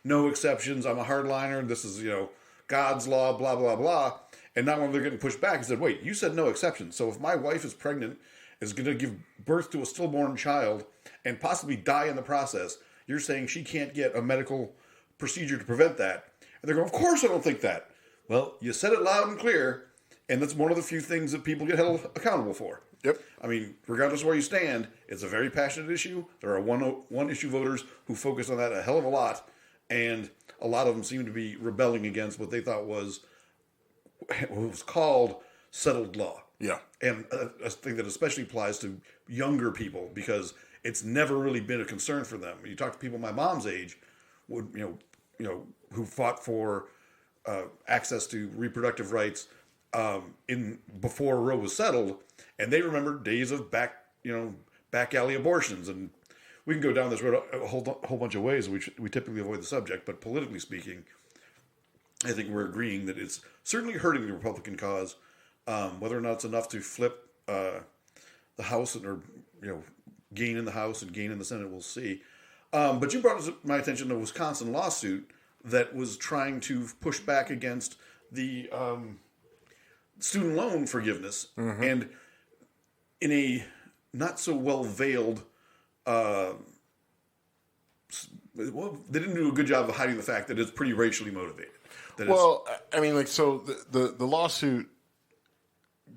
no exceptions, I'm a hardliner, this is, you know, God's law, blah, blah, blah. And now when they're getting pushed back, they said, wait, you said no exceptions. So if my wife is pregnant, is going to give birth to a stillborn child, and possibly die in the process, you're saying she can't get a medical procedure to prevent that. And they're going, of course I don't think that. Well, you said it loud and clear, and that's one of the few things that people get held accountable for. Yep. I mean, regardless of where you stand, it's a very passionate issue. There are one issue voters who focus on that a hell of a lot, and a lot of them seem to be rebelling against what they thought was called settled law. Yeah. And a thing that especially applies to younger people because it's never really been a concern for them. You talk to people my mom's age, who fought for access to reproductive rights before Roe was settled, and they remember days of back alley abortions. And we can go down this road a whole bunch of ways. We typically avoid the subject, but politically speaking, I think we're agreeing that it's certainly hurting the Republican cause. Whether or not it's enough to flip the House or gain in the House and gain in the Senate, we'll see. But you brought my attention to a Wisconsin lawsuit that was trying to push back against the student loan forgiveness, and in a not so well veiled. They didn't do a good job of hiding the fact that it's pretty racially motivated. The lawsuit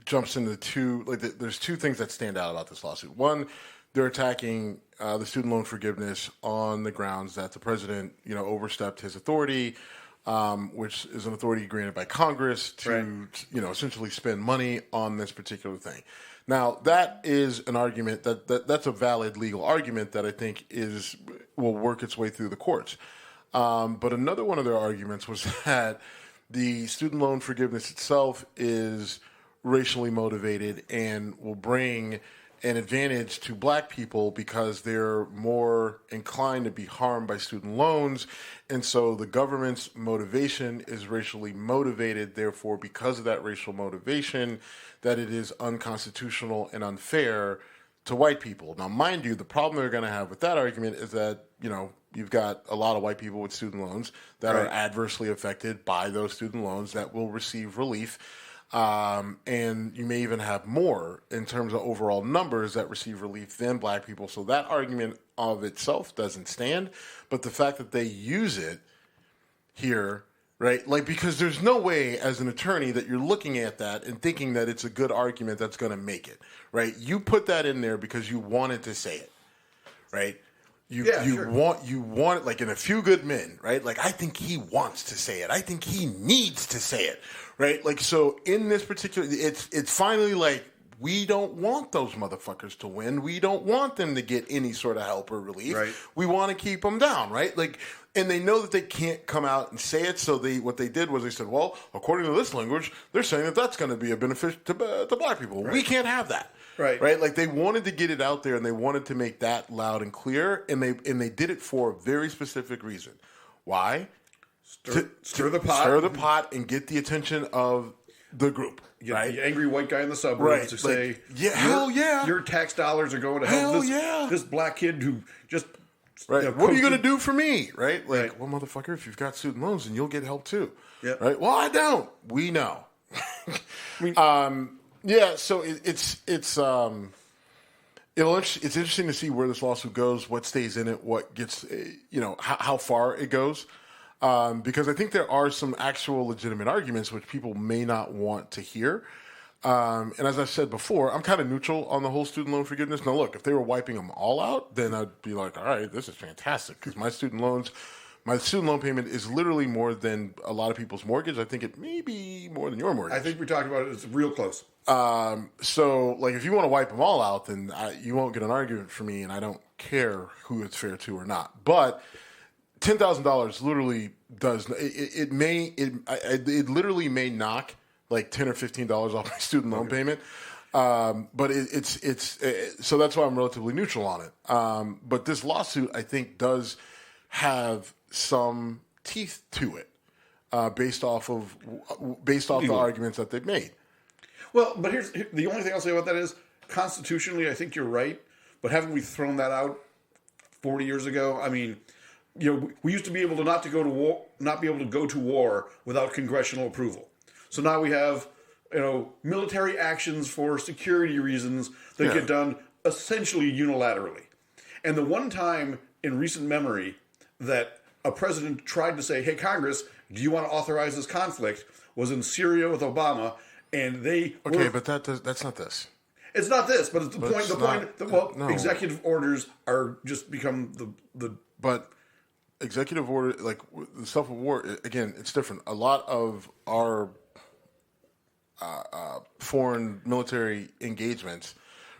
jumps into there's two things that stand out about this lawsuit. One, they're attacking the student loan forgiveness on the grounds that the president, overstepped his authority, which is an authority granted by Congress to, essentially spend money on this particular thing. Now, that is an argument that's a valid legal argument that I think will work its way through the courts. But another one of their arguments was that the student loan forgiveness itself is racially motivated and will bring an advantage to black people because they're more inclined to be harmed by student loans. And so the government's motivation is racially motivated. Therefore, because of that racial motivation, that it is unconstitutional and unfair to white people. Now, mind you, the problem they're going to have with that argument is that, you've got a lot of white people with student loans that are adversely affected by those student loans that will receive relief. And you may even have more in terms of overall numbers that receive relief than black people. So that argument of itself doesn't stand. But the fact that they use it here right? Like, because there's no way as an attorney that you're looking at that and thinking that it's a good argument that's going to make it, right? You put that in there because you wanted to say it, right? You want it, like in A Few Good Men, right? Like, I think he wants to say it. I think he needs to say it, right? Like, so in this particular, it's finally like, we don't want those motherfuckers to win. We don't want them to get any sort of help or relief. Right. We want to keep them down, right? Like, and they know that they can't come out and say it. So what they did was they said, well, according to this language, they're saying that that's going to be a benefit to black people. Right. We can't have that. Right. Right. Like, they wanted to get it out there and they wanted to make that loud and clear. And they did it for a very specific reason. Why? Stir the pot. Stir the pot and get the attention of the group. Right? The angry white guy in the suburbs to say, hell yeah, your tax dollars are going to help this black kid who just... Right. What are you going to do for me? Right. Like, well, motherfucker, if you've got student loans, then you'll get help too. Yeah. Right. Well, I don't. We know. Yeah. So it's interesting to see where this lawsuit goes, what stays in it, what gets, how far it goes. Because I think there are some actual legitimate arguments which people may not want to hear. And as I said before, I'm kind of neutral on the whole student loan forgiveness. Now, look, if they were wiping them all out, then I'd be like, all right, this is fantastic, because my student loan payment is literally more than a lot of people's mortgage. I think it may be more than your mortgage. I think we talked about it. It's real close. So, like, if you want to wipe them all out, then you won't get an argument from me, and I don't care who it's fair to or not. But $10,000 literally does. It literally may knock like $10 or $15 off my student loan payment. But it's so that's why I'm relatively neutral on it. But this lawsuit, I think, does have some teeth to it, based off the arguments that they've made. Well, but here's the only thing I'll say about that is, constitutionally, I think you're right. But haven't we thrown that out 40 years ago? I mean, we used to be able to not be able to go to war without congressional approval. So now we have, military actions for security reasons that get done essentially unilaterally. And the one time in recent memory that a president tried to say, hey, Congress, do you want to authorize this conflict, was in Syria with Obama, and they but that's not this. It's not this, but it's the point. Executive orders are just become the. But executive order, like the stuff of war, again, it's different. A lot of our foreign military engagements,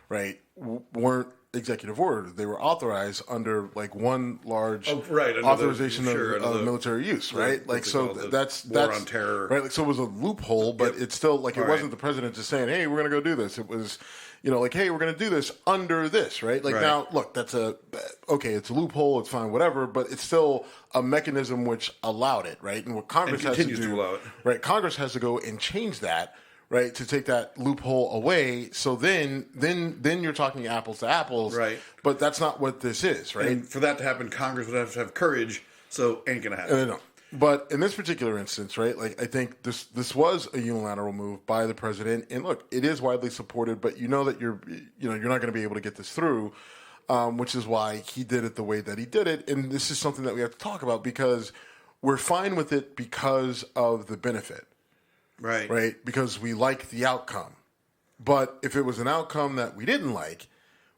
right, weren't executive order. They were authorized under like one large authorization of military use, right? Like, so that's war on terror, right? Like, so it was a loophole, but it's still like it wasn't the president just saying, "Hey, we're going to go do this." It was, like, "Hey, we're going to do this under this," right? Like, now, look, that's it's a loophole, it's fine, whatever, but it's still a mechanism which allowed it, right? And what Congress has to do, allow it, right? Congress has to go and change that. Right, to take that loophole away, so then you're talking apples to apples, right? But that's not what this is, right? And for that to happen, Congress would have to have courage. So ain't gonna happen. No. But in this particular instance, right? Like, I think this was a unilateral move by the president, and look, it is widely supported. But you know that you're not going to be able to get this through, which is why he did it the way that he did it. And this is something that we have to talk about because we're fine with it because of the benefit. Right. Because we like the outcome. But if it was an outcome that we didn't like,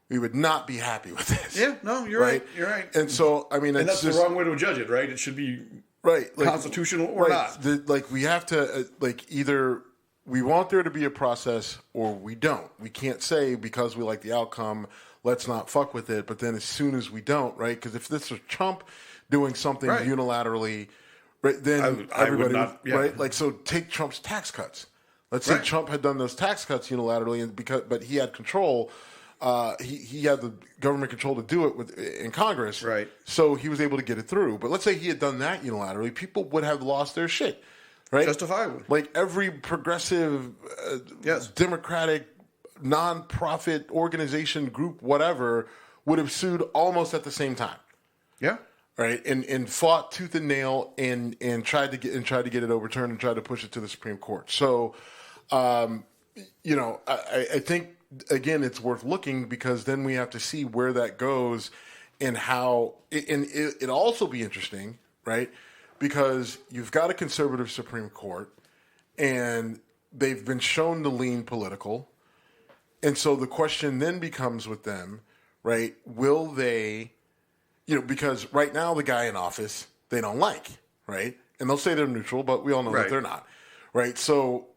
we would not be happy with this. Yeah, no, you're right. You're right. And so, I mean, and that's the wrong way to judge it, right? It should be constitutional or not. We have to, either we want there to be a process or we don't. We can't say because we like the outcome, let's not fuck with it. But then as soon as we don't, right? Because if this was Trump doing something unilaterally, right, then everybody would, right? Like, so take Trump's tax cuts. Let's say Trump had done those tax cuts unilaterally, but he had control. He had the government control to do it in Congress. Right. So he was able to get it through. But let's say he had done that unilaterally, people would have lost their shit. Right. Justifiably. Like every progressive, democratic, non-profit organization, group, whatever, would have sued almost at the same time. Yeah. Right, and fought tooth and nail and tried to get it overturned and tried to push it to the Supreme Court. So, I think again it's worth looking because then we have to see where that goes and how. And it also be interesting, right? because you've got a conservative Supreme Court, and they've been shown to lean political. And so the question then becomes with them, right, will they, because right now the guy in office they don't like, right? And they'll say they're neutral, but we all know that they're not, right? So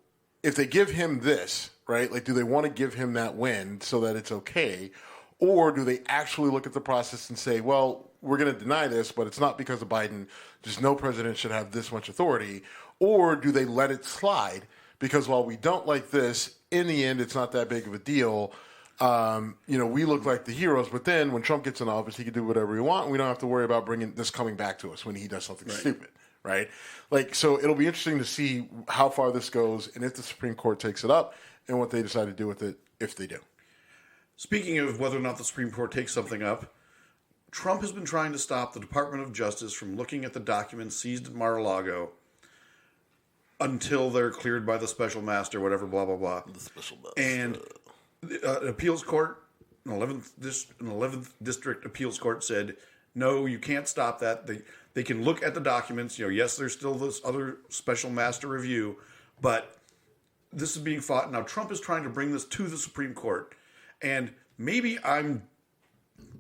if they give him this, right, like do they want to give him that win so that it's okay? Or do they actually look at the process and say, well, we're going to deny this, but it's not because of Biden. Just no president should have this much authority. Or do they let it slide? Because while we don't like this, in the end, it's not that big of a deal. We look like the heroes, but then when Trump gets in office, he can do whatever he wants, and we don't have to worry about bringing this coming back to us when he does something stupid, right? Like, so it'll be interesting to see how far this goes and if the Supreme Court takes it up and what they decide to do with it if they do. Speaking of whether or not the Supreme Court takes something up, Trump has been trying to stop the Department of Justice from looking at the documents seized at Mar-a-Lago until they're cleared by the special master, whatever, blah, blah, blah. The special master. And an appeals court, an 11th District Appeals Court said, no, you can't stop that. They can look at the documents. Yes, there's still this other special master review, but this is being fought. Now, Trump is trying to bring this to the Supreme Court. And maybe I'm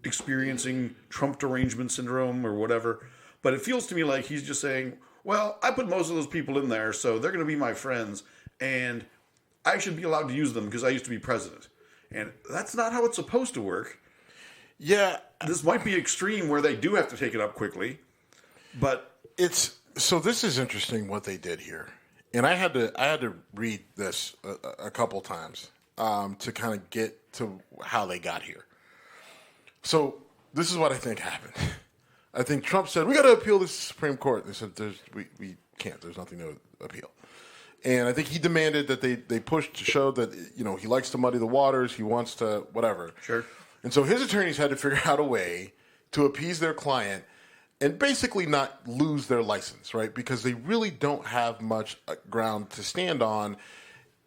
experiencing Trump derangement syndrome or whatever, but it feels to me like he's just saying, well, I put most of those people in there, so they're going to be my friends, and I should be allowed to use them because I used to be president. And that's not how it's supposed to work. Yeah. This might be extreme where they do have to take it up quickly, but so this is interesting what they did here. And I had to read this a couple times to kind of get to how they got here. So this is what I think happened. I think Trump said, we got to appeal this to the Supreme Court. They said, we can't. There's nothing to appeal. And I think he demanded that they push to show that, he likes to muddy the waters. He wants to whatever. Sure. And so his attorneys had to figure out a way to appease their client and basically not lose their license, right? Because they really don't have much ground to stand on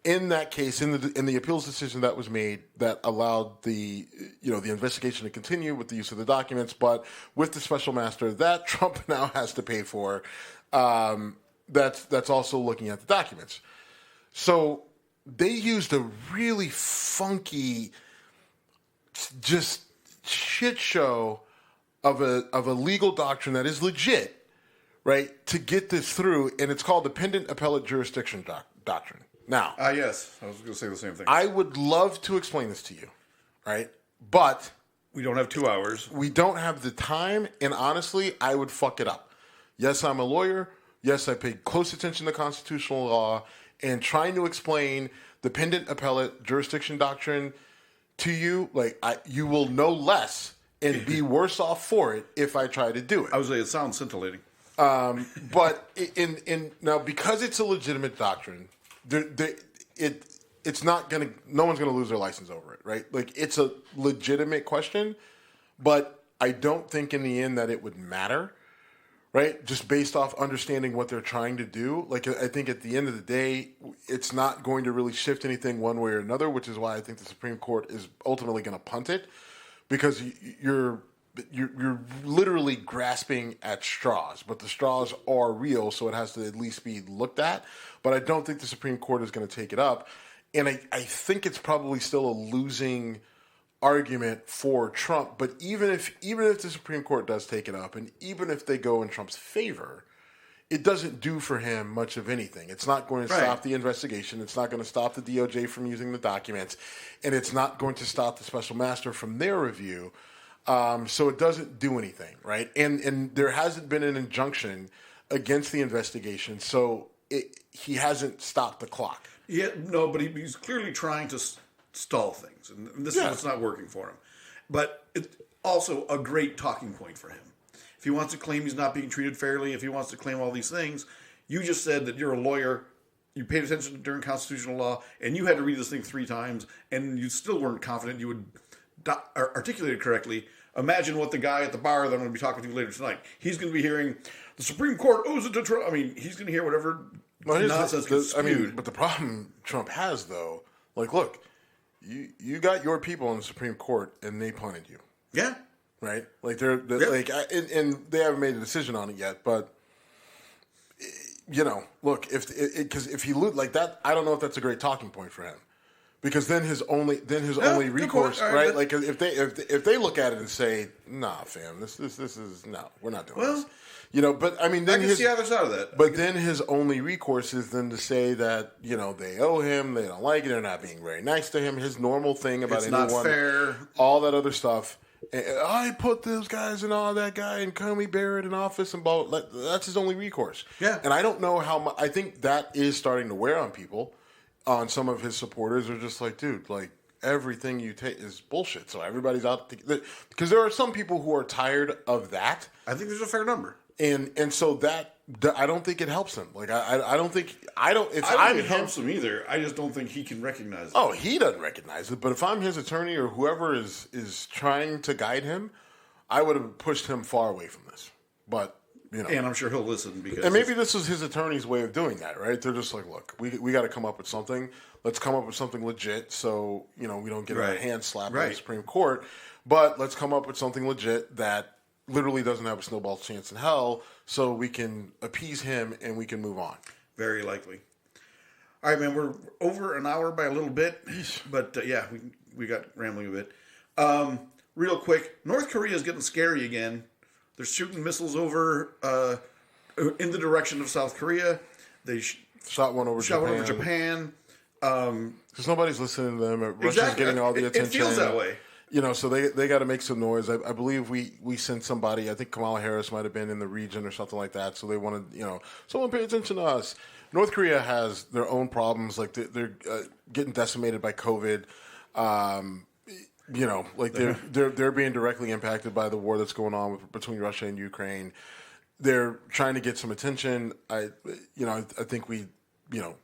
in that case, in the appeals decision that was made that allowed the investigation to continue with the use of the documents, but with the special master that Trump now has to pay for, that's also looking at the documents. So they used a really funky, just shit show of a legal doctrine that is legit, right, to get this through, and it's called the Pendant Appellate Jurisdiction Doctrine. Now, yes, I was going to say the same thing. I would love to explain this to you, right? But we don't have 2 hours. We don't have the time, and honestly, I would fuck it up. Yes, I'm a lawyer. Yes, I pay close attention to constitutional law, and trying to explain the Pendant Appellate Jurisdiction Doctrine to you, you will know less and be worse off for it if I try to do it. I would say it sounds scintillating. But now, because it's a legitimate doctrine, it's not gonna. No one's gonna lose their license over it, right? Like, it's a legitimate question, but I don't think in the end that it would matter, right? Just based off understanding what they're trying to do. Like, I think at the end of the day, it's not going to really shift anything one way or another, which is why I think the Supreme Court is ultimately going to punt it, because you're literally grasping at straws, but the straws are real, so it has to at least be looked at. But I don't think the Supreme Court is going to take it up. And I think it's probably still a losing argument for Trump. But even if the Supreme Court does take it up, and even if they go in Trump's favor, it doesn't do for him much of anything. It's not going to stop the investigation. It's not going to stop the DOJ from using the documents. And it's not going to stop the special master from their review. So it doesn't do anything, right? And there hasn't been an injunction against the investigation, so he hasn't stopped the clock. Yeah, no, but he's clearly trying to stall things, and this is what's not working for him. But it's also a great talking point for him. If he wants to claim he's not being treated fairly, if he wants to claim all these things, you just said that you're a lawyer, you paid attention during constitutional law, and you had to read this thing 3 times, and you still weren't confident you would articulate it correctly. Imagine what the guy at the bar that I'm going to be talking to later tonight, he's going to be hearing, the Supreme Court owes it to Trump. I mean, he's going to hear whatever nonsense gets spewed. But the problem Trump has, though, look, you got your people in the Supreme Court, and they punted you. Yeah. Right? And they haven't made a decision on it yet, but look, if he like that, I don't know if that's a great talking point for him. Because then his only recourse, right? Like if they look at it and say, "Nah, fam, this is no, we're not doing this." But I mean, then I can see the other side of that. But then his only recourse is then to say that they owe him, they don't like it, they're not being very nice to him. His normal thing about it's anyone, not fair, all that other stuff. I put those guys and all that guy and Comey Barrett in office and blah. That's his only recourse. Yeah, and I don't know how much. I think that is starting to wear on people. On some of his supporters are just like, dude, like everything you take is bullshit. So everybody's out because there are some people who are tired of that. I think there's a fair number, and so that I don't think it helps him. Like I don't think. If I don't think it him, helps him either. I just don't think he can recognize it. Oh, he doesn't recognize it. But if I'm his attorney or whoever is trying to guide him, I would have pushed him far away from this. But. And I'm sure he'll listen because. And maybe this was his attorney's way of doing that, right? They're just like, look, we got to come up with something. Let's come up with something legit, so we don't get our hand slapped by the Supreme Court. But let's come up with something legit that literally doesn't have a snowball's chance in hell, so we can appease him and we can move on. Very likely. All right, man. We're over an hour by a little bit, but we got rambling a bit. Real quick, North Korea is getting scary again. They're shooting missiles over in the direction of South Korea. They shot one over Japan. Because nobody's listening to them. Russia's getting all the attention. It feels that way. So they got to make some noise. I believe we sent somebody. I think Kamala Harris might have been in the region or something like that. So they wanted, someone pay attention to us. North Korea has their own problems. Like they're getting decimated by COVID. They're being directly impacted by the war that's going on between Russia and Ukraine. They're trying to get some attention. I think we,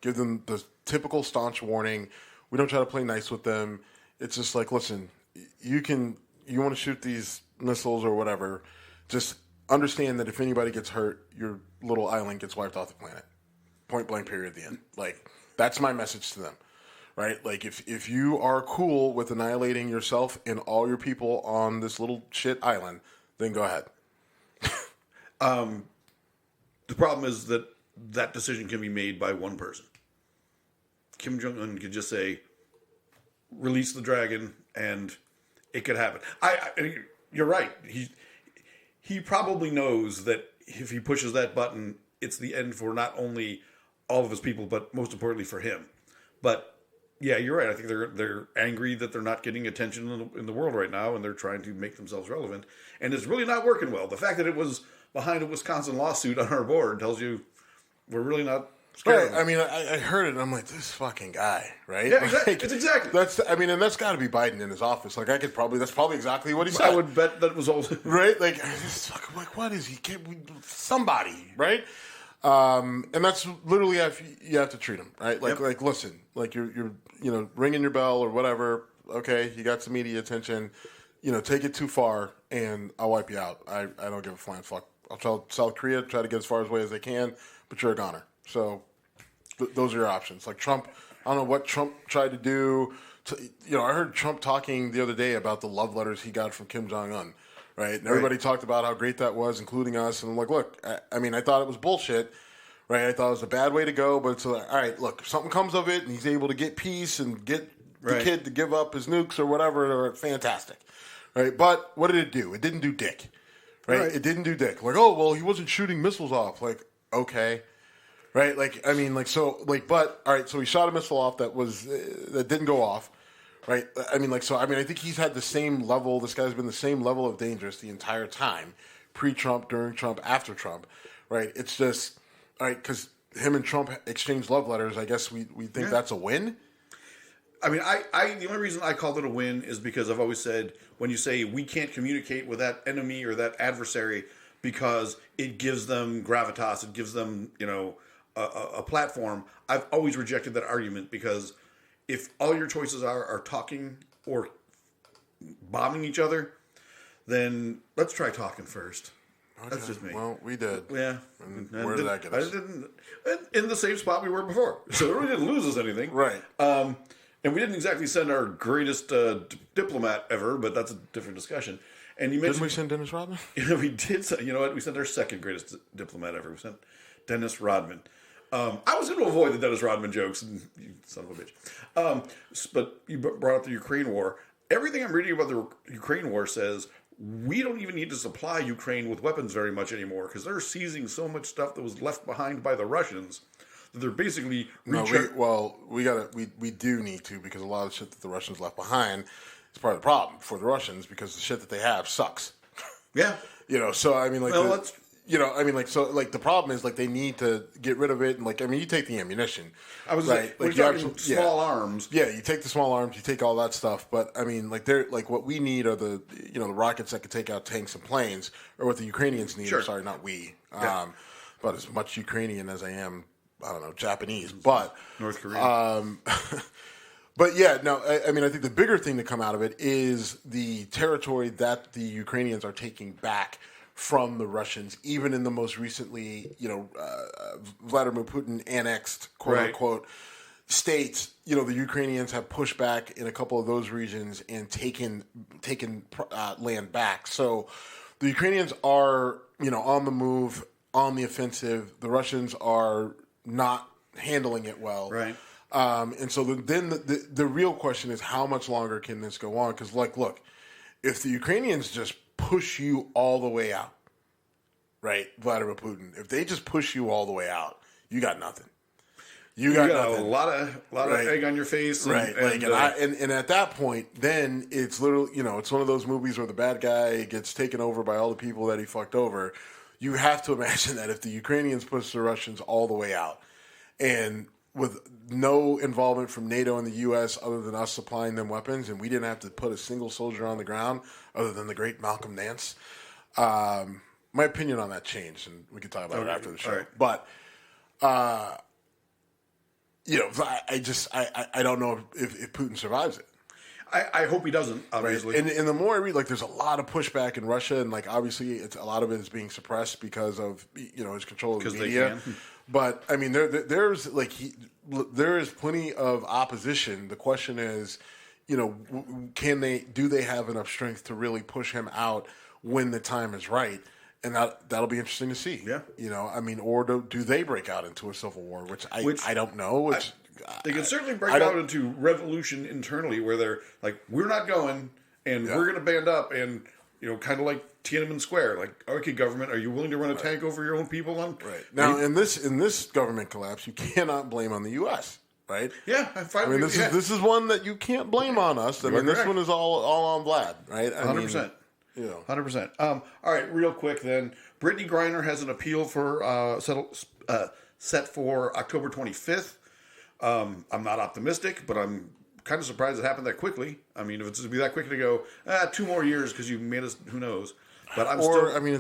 give them the typical staunch warning. We don't try to play nice with them. It's just like, listen, you want to shoot these missiles or whatever. Just understand that if anybody gets hurt, your little island gets wiped off the planet. Point blank. Period. The end. Like that's my message to them. Right? Like, if you are cool with annihilating yourself and all your people on this little shit island, then go ahead. The problem is that decision can be made by one person. Kim Jong-un could just say, release the dragon, and it could happen. You're right. He probably knows that if he pushes that button, it's the end for not only all of his people, but most importantly for him. But yeah, you're right. I think they're angry that they're not getting attention in the world right now, and they're trying to make themselves relevant. And it's really not working well. The fact that it was behind a Wisconsin lawsuit on our board tells you we're really not scared. Right. I mean, I heard it, and I'm like, this fucking guy, right? Yeah, exactly. It's exactly. And that's got to be Biden in his office. Like, that's probably exactly what he said. I would bet that was also right. Like, what is he? Somebody, right? And that's literally how you have to treat him, right? Like listen, like you're ringing your bell or whatever. Okay, you got some media attention. Take it too far, and I'll wipe you out. I don't give a flying fuck. I'll tell South Korea try to get as far away as they can, but you're a goner. So those are your options. Like Trump, I don't know what Trump tried to do. I heard Trump talking the other day about the love letters he got from Kim Jong-un. Right, and everybody talked about how great that was, including us. And I'm like, look, I thought it was bullshit. Right, I thought it was a bad way to go. But it's like, all right, look, if something comes of it, and he's able to get peace and get the kid to give up his nukes or whatever, fantastic. Right, but what did it do? It didn't do dick. Right, it didn't do dick. Like, oh well, he wasn't shooting missiles off. Like, okay, right? But all right, so he shot a missile off that didn't go off. Right, I think he's had the same level. This guy's been the same level of dangerous the entire time, pre-Trump, during Trump, after Trump. Right, it's just all right because him and Trump exchanged love letters. I guess we think that's a win. I mean, the only reason I called it a win is because I've always said when you say we can't communicate with that enemy or that adversary because it gives them gravitas, it gives them a platform. I've always rejected that argument because if all your choices are talking or bombing each other, then let's try talking first. Okay. That's just me. Well, we did. Yeah. And where did that get us? In the same spot we were before. So it really didn't lose us anything. Right. And we didn't exactly send our greatest diplomat ever, but that's a different discussion. And you mentioned... Didn't we send Dennis Rodman? We did. You know what? We sent our second greatest diplomat ever. We sent Dennis Rodman. I was going to avoid the Dennis Rodman jokes, and you son of a bitch. But you brought up the Ukraine war. Everything I'm reading about the Ukraine war says we don't even need to supply Ukraine with weapons very much anymore because they're seizing so much stuff that was left behind by the Russians that they're basically... we do need to, because a lot of the shit that the Russians left behind is part of the problem for the Russians, because the shit that they have sucks. Yeah. So I mean, like... Well, the problem is, like, they need to get rid of it, and, like, I mean, you take the ammunition. I was right? we're talking small arms. Yeah, you take the small arms, you take all that stuff, but I mean, like, they're like what we need are the the rockets that could take out tanks and planes, or what the Ukrainians need. Sure. I'm sorry, not we. Yeah. But as much Ukrainian as I am, I don't know, Japanese, but North Korea. But yeah, no, I mean, I think the bigger thing to come out of it is the territory that the Ukrainians are taking back from the Russians, even in the most recently, Vladimir Putin annexed, quote unquote, states. The Ukrainians have pushed back in a couple of those regions and taken land back. So the Ukrainians are, on the move, on the offensive. The Russians are not handling it well. Right. And so then the real question is, how much longer can this go on? Because, like, look, if the Ukrainians just push you all the way out, right, Vladimir Putin, if they just push you all the way out, you got nothing. You got nothing. A lot of egg on your face. Right. And at that point, then it's literally, it's one of those movies where the bad guy gets taken over by all the people that he fucked over. You have to imagine that if the Ukrainians push the Russians all the way out, and with no involvement from NATO and the U.S. other than us supplying them weapons, and we didn't have to put a single soldier on the ground other than the great Malcolm Nance. My opinion on that changed, and we can talk about it after the show. Right. But, I don't know if Putin survives it. I hope he doesn't, obviously. Right. And the more I read, like, there's a lot of pushback in Russia, and, like, obviously a lot of it is being suppressed because of, his control of the media. They can. But, I mean, there is plenty of opposition. The question is, do they have enough strength to really push him out when the time is right? And that'll be interesting to see. Yeah. Or do they break out into a civil war, which I don't know. They can certainly break out into revolution internally where they're like, we're not going, and we're going to band up, and, kind of like Tiananmen Square. Like, okay, government, are you willing to run a tank over your own people? Right. Now, in this government collapse, you cannot blame on the U.S., right? Yeah. This is one that you can't blame on us. I mean, this one is all on Vlad, right? 100%. 100%. All right, real quick then. Brittney Griner has an appeal for set for October 25th. I'm not optimistic, but I'm kind of surprised it happened that quickly. I mean, if it's going to be that quick to go, 2 more years because you made us, who knows. But it's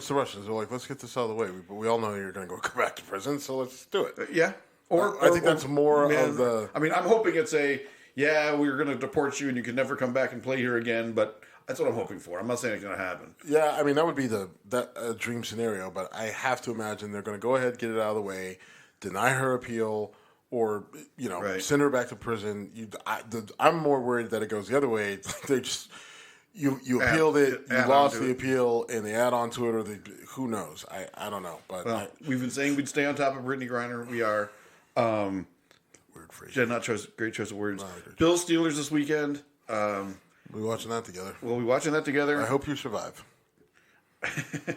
the Russians. They're like, let's get this out of the way. But we all know you're going to go back to prison, so let's do it. Yeah. I think that's more of the... I mean, I'm hoping it's we're going to deport you and you can never come back and play here again, but that's what I'm hoping for. I'm not saying it's going to happen. Yeah, I mean, that would be a dream scenario, but I have to imagine they're going to go ahead, get it out of the way, deny her appeal, or, send her back to prison. I'm more worried that it goes the other way. They just... You appealed it, you lost the appeal, and they add on to it, or who knows? I don't know. But we've been saying we'd stay on top of Brittney Griner. We are. Weird phrase. Yeah, great choice of words. Bills Steelers this weekend. We'll be watching that together. We'll be watching that together. I hope you survive.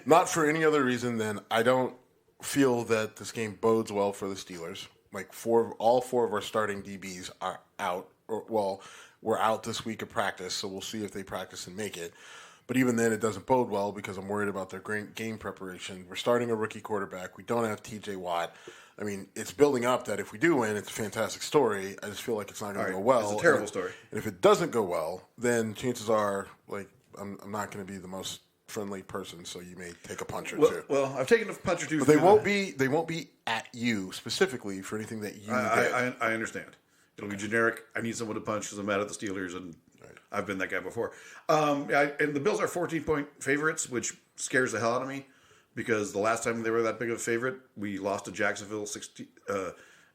Not for any other reason than I don't feel that this game bodes well for the Steelers. Like all 4 of our starting DBs are out. We're out this week of practice, so we'll see if they practice and make it. But even then, it doesn't bode well because I'm worried about their game preparation. We're starting a rookie quarterback. We don't have T.J. Watt. I mean, it's building up that if we do win, it's a fantastic story. I just feel like it's not going to go well. It's a terrible story. And if it doesn't go well, then chances are, I'm not going to be the most friendly person, so you may take a punch or two. Well, I've taken a punch or two. But they won't be at you specifically for anything that you did. I understand. It'll be generic. I need someone to punch because I'm mad at the Steelers, and I've been that guy before. And the Bills are 14-point favorites, which scares the hell out of me because the last time they were that big of a favorite, we lost to Jacksonville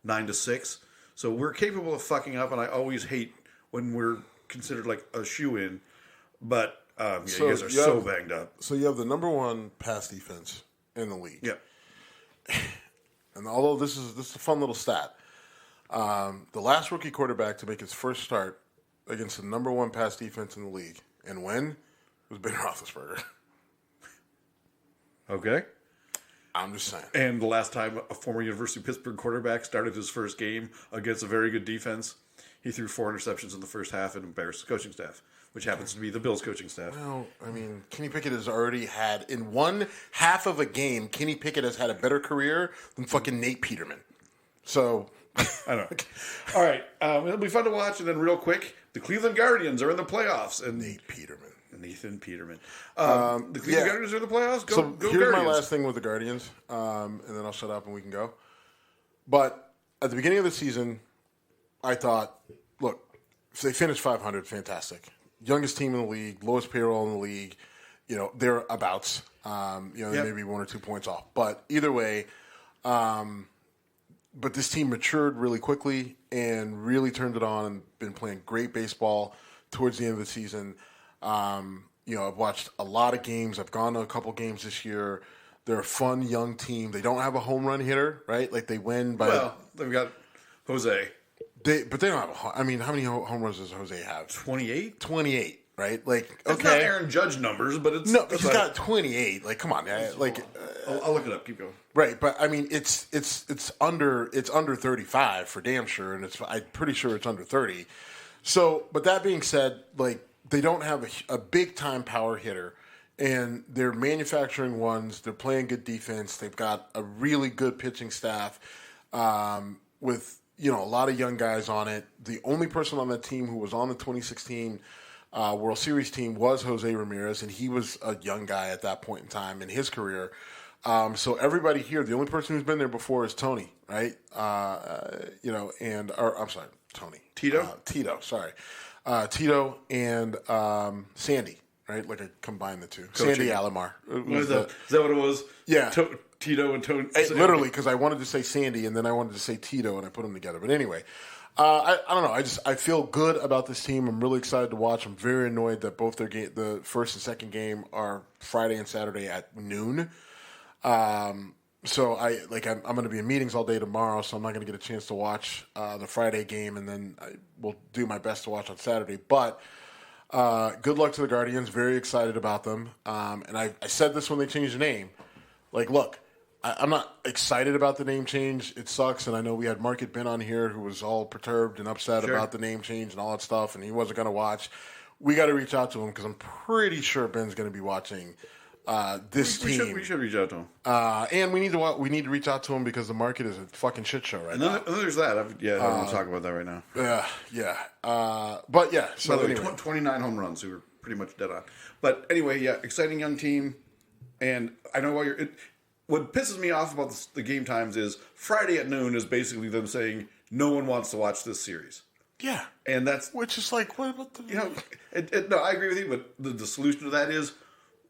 9-6. So we're capable of fucking up, and I always hate when we're considered like a shoe-in. But you guys are so banged up. So you have the number 1 pass defense in the league. Yeah. and although this is a fun little stat, the last rookie quarterback to make his first start against the number one pass defense in the league, and when, was Ben Roethlisberger. Okay. I'm just saying. And the last time a former University of Pittsburgh quarterback started his first game against a very good defense, he threw 4 interceptions in the first half and embarrassed the coaching staff, which happens to be the Bills coaching staff. Well, I mean, Kenny Pickett has already had, in one half of a game, Kenny Pickett has had a better career than fucking Nate Peterman. So, I know. All right. It'll be fun to watch. And then real quick, the Cleveland Guardians are in the playoffs. And Nate Peterman. Nathan Peterman. The Cleveland Guardians are in the playoffs? Go here's Guardians. my last thing with the Guardians, and then I'll shut up and we can go. But at the beginning of the season, I thought, look, if they finish 500, fantastic. Youngest team in the league, lowest payroll in the league, they're abouts. They may be 1 or 2 points off. But either way, but this team matured really quickly and really turned it on and been playing great baseball towards the end of the season. I've watched a lot of games. I've gone to a couple games this year. They're a fun young team. They don't have a home run hitter, right? Like they win by. Well, they've got Jose. But they don't have. How many home runs does Jose have? 28. 28, right? Like It's not Aaron Judge numbers, but it's no. But he's got 28. Like, come on, like. I'll look it up. Keep going. Right, but I mean, it's under 35 for damn sure, and I'm pretty sure it's under 30. So, but that being said, like. They don't have a big-time power hitter, and they're manufacturing ones. They're playing good defense. They've got a really good pitching staff with a lot of young guys on it. The only person on that team who was on the 2016 World Series team was Jose Ramirez, and he was a young guy at that point in time in his career. So everybody here, the only person who's been there before is Tony, right? I'm sorry, Tony. Tito, sorry. Tito and Sandy, right? Like I combined the two. Coaching. Sandy Alomar. Is that what it was? Yeah. Tito and Tony. Literally, because I wanted to say Sandy and then I wanted to say Tito and I put them together. But anyway, I don't know. I feel good about this team. I'm really excited to watch. I'm very annoyed that both the first and second game are Friday and Saturday at noon. So I'm going to be in meetings all day tomorrow, so I'm not going to get a chance to watch the Friday game, and then I will do my best to watch on Saturday. But good luck to the Guardians. Very excited about them. And I said this when they changed the name. Like, look, I'm not excited about the name change. It sucks, and I know we had Market Ben on here who was all perturbed and upset about the name change and all that stuff, and he wasn't going to watch. We got to reach out to him because I'm pretty sure Ben's going to be watching this team. We should reach out to him. And we need to reach out to him because the market is a fucking shit show right now. And then there's that. I don't want to talk about that right now. But yeah. So by the way, anyway. 29 home runs. We were pretty much dead on. But anyway, yeah, exciting young team. And I know why what pisses me off about the game times is Friday at noon is basically them saying no one wants to watch this series. Yeah. And that's which is like, what about the? No, I agree with you. But the solution to that is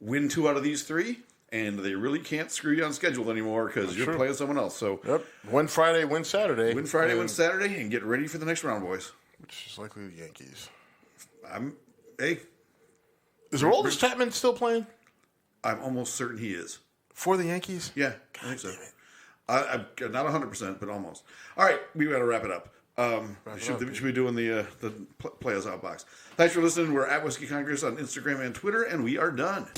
win 2 out of these 3, and they really can't screw you on schedule anymore because you're playing someone else. So win Friday, win Saturday. Win Friday, win Saturday, and get ready for the next round, boys. Which is likely the Yankees. Hey. Is Aroldis Chapman still playing? I'm almost certain he is. For the Yankees? Yeah, I think so. I'm not 100%, but almost. All right, we got to wrap it up. Should be doing the Play Us Out box. Thanks for listening. We're at Whiskey Congress on Instagram and Twitter, and we are done.